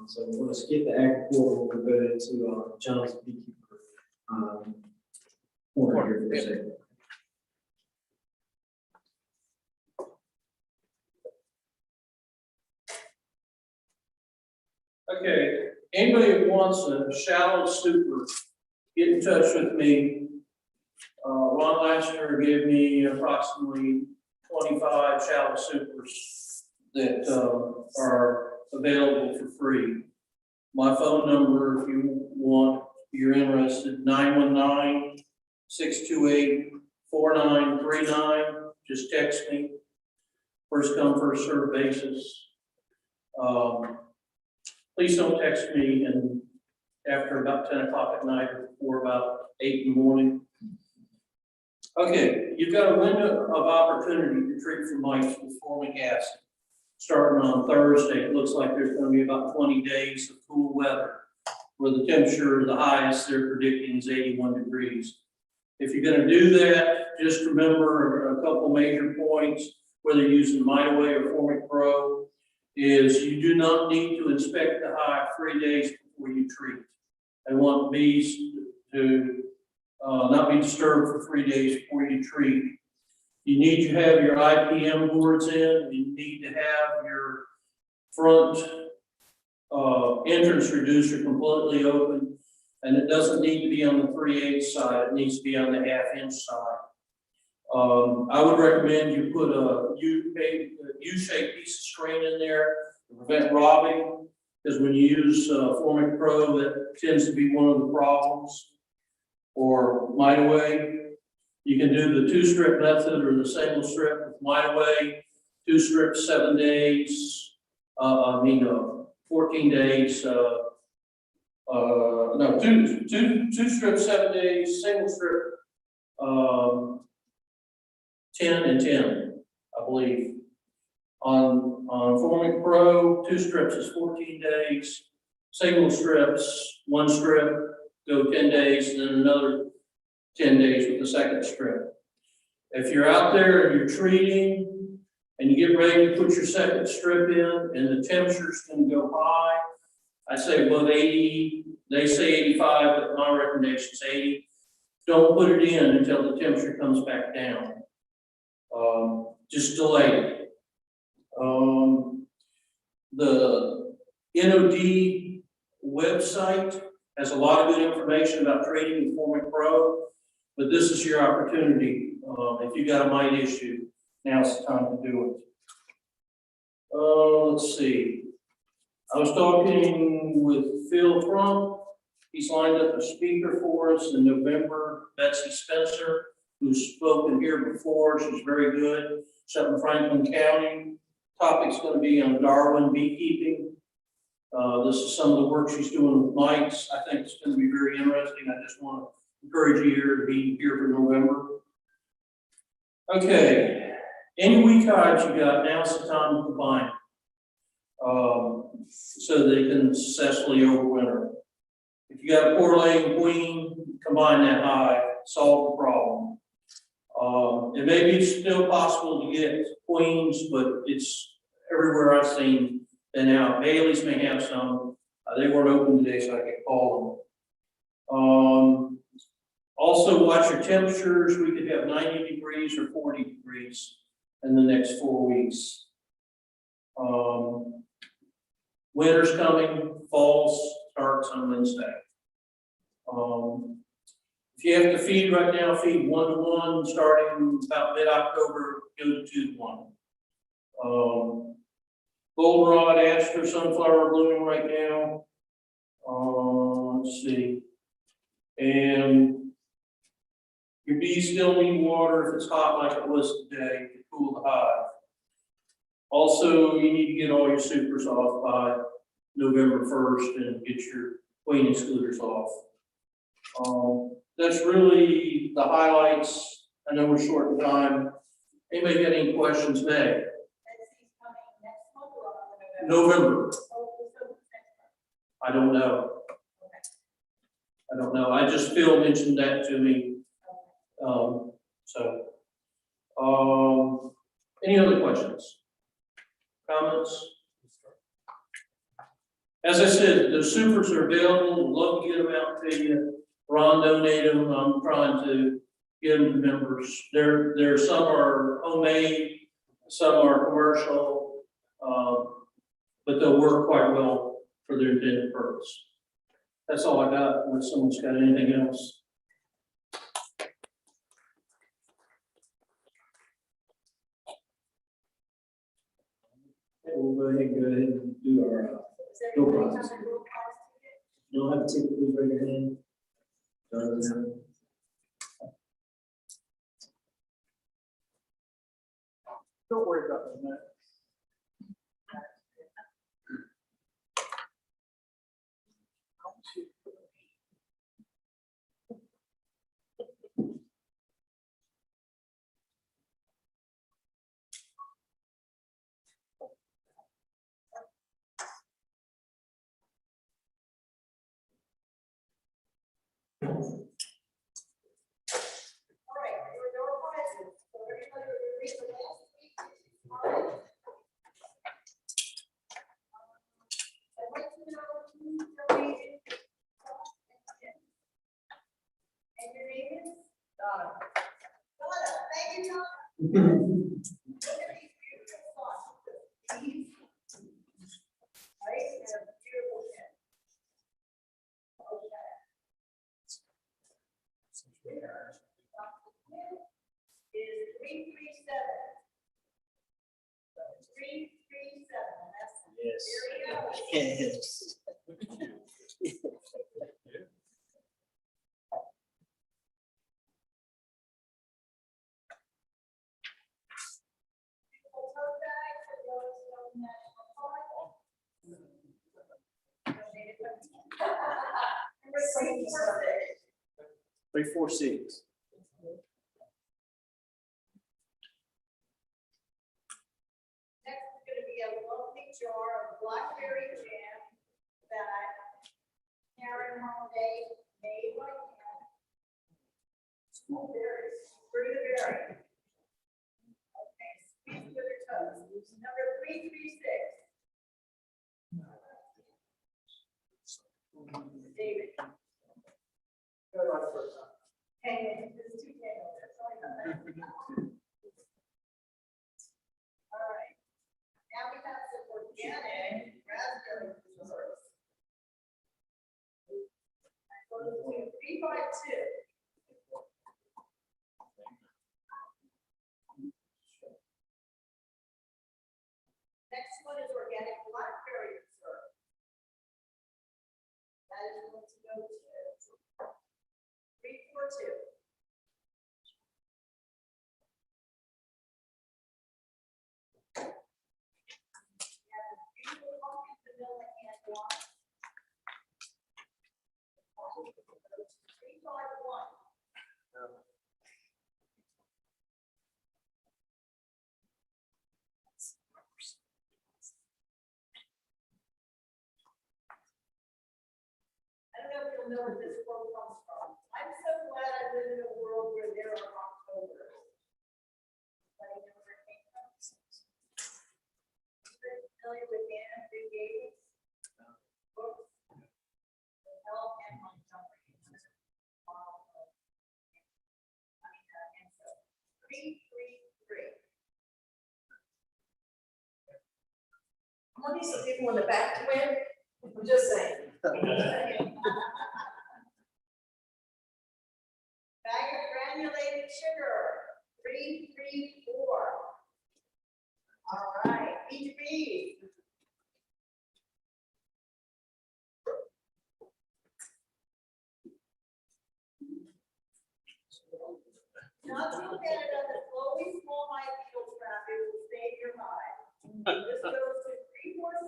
So we're going to skip the ag report. We'll go into John's beekeeper corner here for a second. Okay, anybody that wants a shallow super, get in touch with me. Ron Lassiter gave me approximately 25 shallow supers that are available for free. My phone number, if you want, if you're interested, 919-628-4939. Just text me. First come, first served basis. Please don't text me and after about 10 o'clock at night or before about 8 in the morning. Okay, you've got a window of opportunity to treat for mites with formic acid. Starting on Thursday, it looks like there's going to be about 20 days of cool weather where the temperature, the highest they're predicting is 81 degrees. If you're gonna do that, just remember a couple major points, whether you're using Mitaway or Formic Pro, is you do not need to inspect the hive 3 days before you treat. They want bees to not be disturbed for 3 days before you treat. You need to have your IPM boards in, you need to have your front entrance reducer completely open, and it doesn't need to be on the 3/8 side, it needs to be on the 1/2 inch side. I would recommend you put a U-shaped piece of screen in there to prevent robbing, because when you use Formic Pro, that tends to be one of the problems. Or Mitaway, you can do the 2-strip method or the single strip with Mitaway, 2 strips 7 days, 14 days, no, two strips 7 days, single strip, 10 and 10, I believe. On Formic Pro, 2 strips is 14 days, single strips, 1 strip, go 10 days, and then another 10 days with the second strip. If you're out there and you're treating and you get ready to put your second strip in and the temperature's gonna go high, I say above 80, they say 85, but my recommendation is 80. Don't put it in until the temperature comes back down. Just delay it. The NOD website has a lot of good information about trading in Formic Pro, but this is your opportunity. If you got a mite issue, now's the time to do it. Let's see. I was talking with Phil Crump. He's lined up a speaker for us in November. Betsy Spencer, who's spoken here before, she's very good. She's up in Franklin County. Topic's going to be on Darwin beekeeping. This is some of the work she's doing with mites. I think it's going to be very interesting. I just want to encourage you here to be here for November. Okay, any weak hives you got, now's the time to combine. So they can successfully overwinter. If you got a poor laying queen, combine that hive, solve the problem. It may be still possible to get queens, but it's everywhere I've seen. And now Bailey's may have some. They weren't open today, so I could call them. Also, watch your temperatures. We could have 90 degrees or 40 degrees in the next 4 weeks. Winter's coming, fall starts on Wednesday. If you have to feed right now, feed 1-to-1, starting about mid-October, go to 2-to-1. Goldenrod, aster, sunflower blooming right now. Let's see. And your bees still need water if it's hot like it was today to cool the hive. Also, you need to get all your supers off by November 1st and get your queen excluders off. That's really the highlights. I know we're short in time. Anybody got any questions, Meg? November. I don't know. I don't know. I just Phil mentioned that to me. Any other questions? Comments? As I said, the supers are available. Love to get them out to you. Ron donated them. I'm trying to get them to members. There some are homemade, some are commercial, but they'll work quite well for their intended purpose. That's all I got. Unless someone's got anything else. We'll go ahead and do our bill process. You don't have a ticket, please raise your hand. Don't worry about that. Thank you, Tom. Look at these beautiful spots. These. Right, and a beautiful head. Okay. Is 337. 337, that's. Yes. There we go. Yes. People tote bags at Yellowstone National Park. Donated by- Number 346. 346. Next is gonna be a lovely jar of blackberry jam that Karen Holiday made by hand. Small berries, fruit of berry. Okay, squeeze with your toes. Number 336. David. Hang this is too tangled, sorry about that. All right. Now we have some organic raspberry desserts. Go to 352. Next one is organic blackberry dessert. That is going to go to 342. Beautiful pumpkin vanilla and water. 351. I don't know if you'll know where this quote comes from. I'm so glad I live in a world where there are Octobers. Anybody know where it came from? Familiar with Anna Green Gables? Books? The Help and Montgomery. And so 333. I want these people in the back to win. I'm just saying. Bag of granulated sugar, 334. All right, each bead. Not to look at it as a slowly small high beetle trap, it will save your hide. This goes to 347.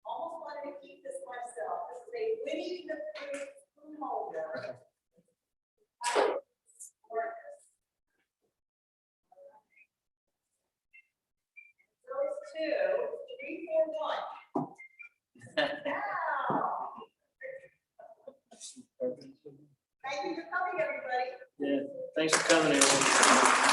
Almost wanted to keep this myself. This is a Winnie the Pooh spoon holder. Goes to 341. Wow. Thank you for coming, everybody. Yeah, thanks for coming, everyone.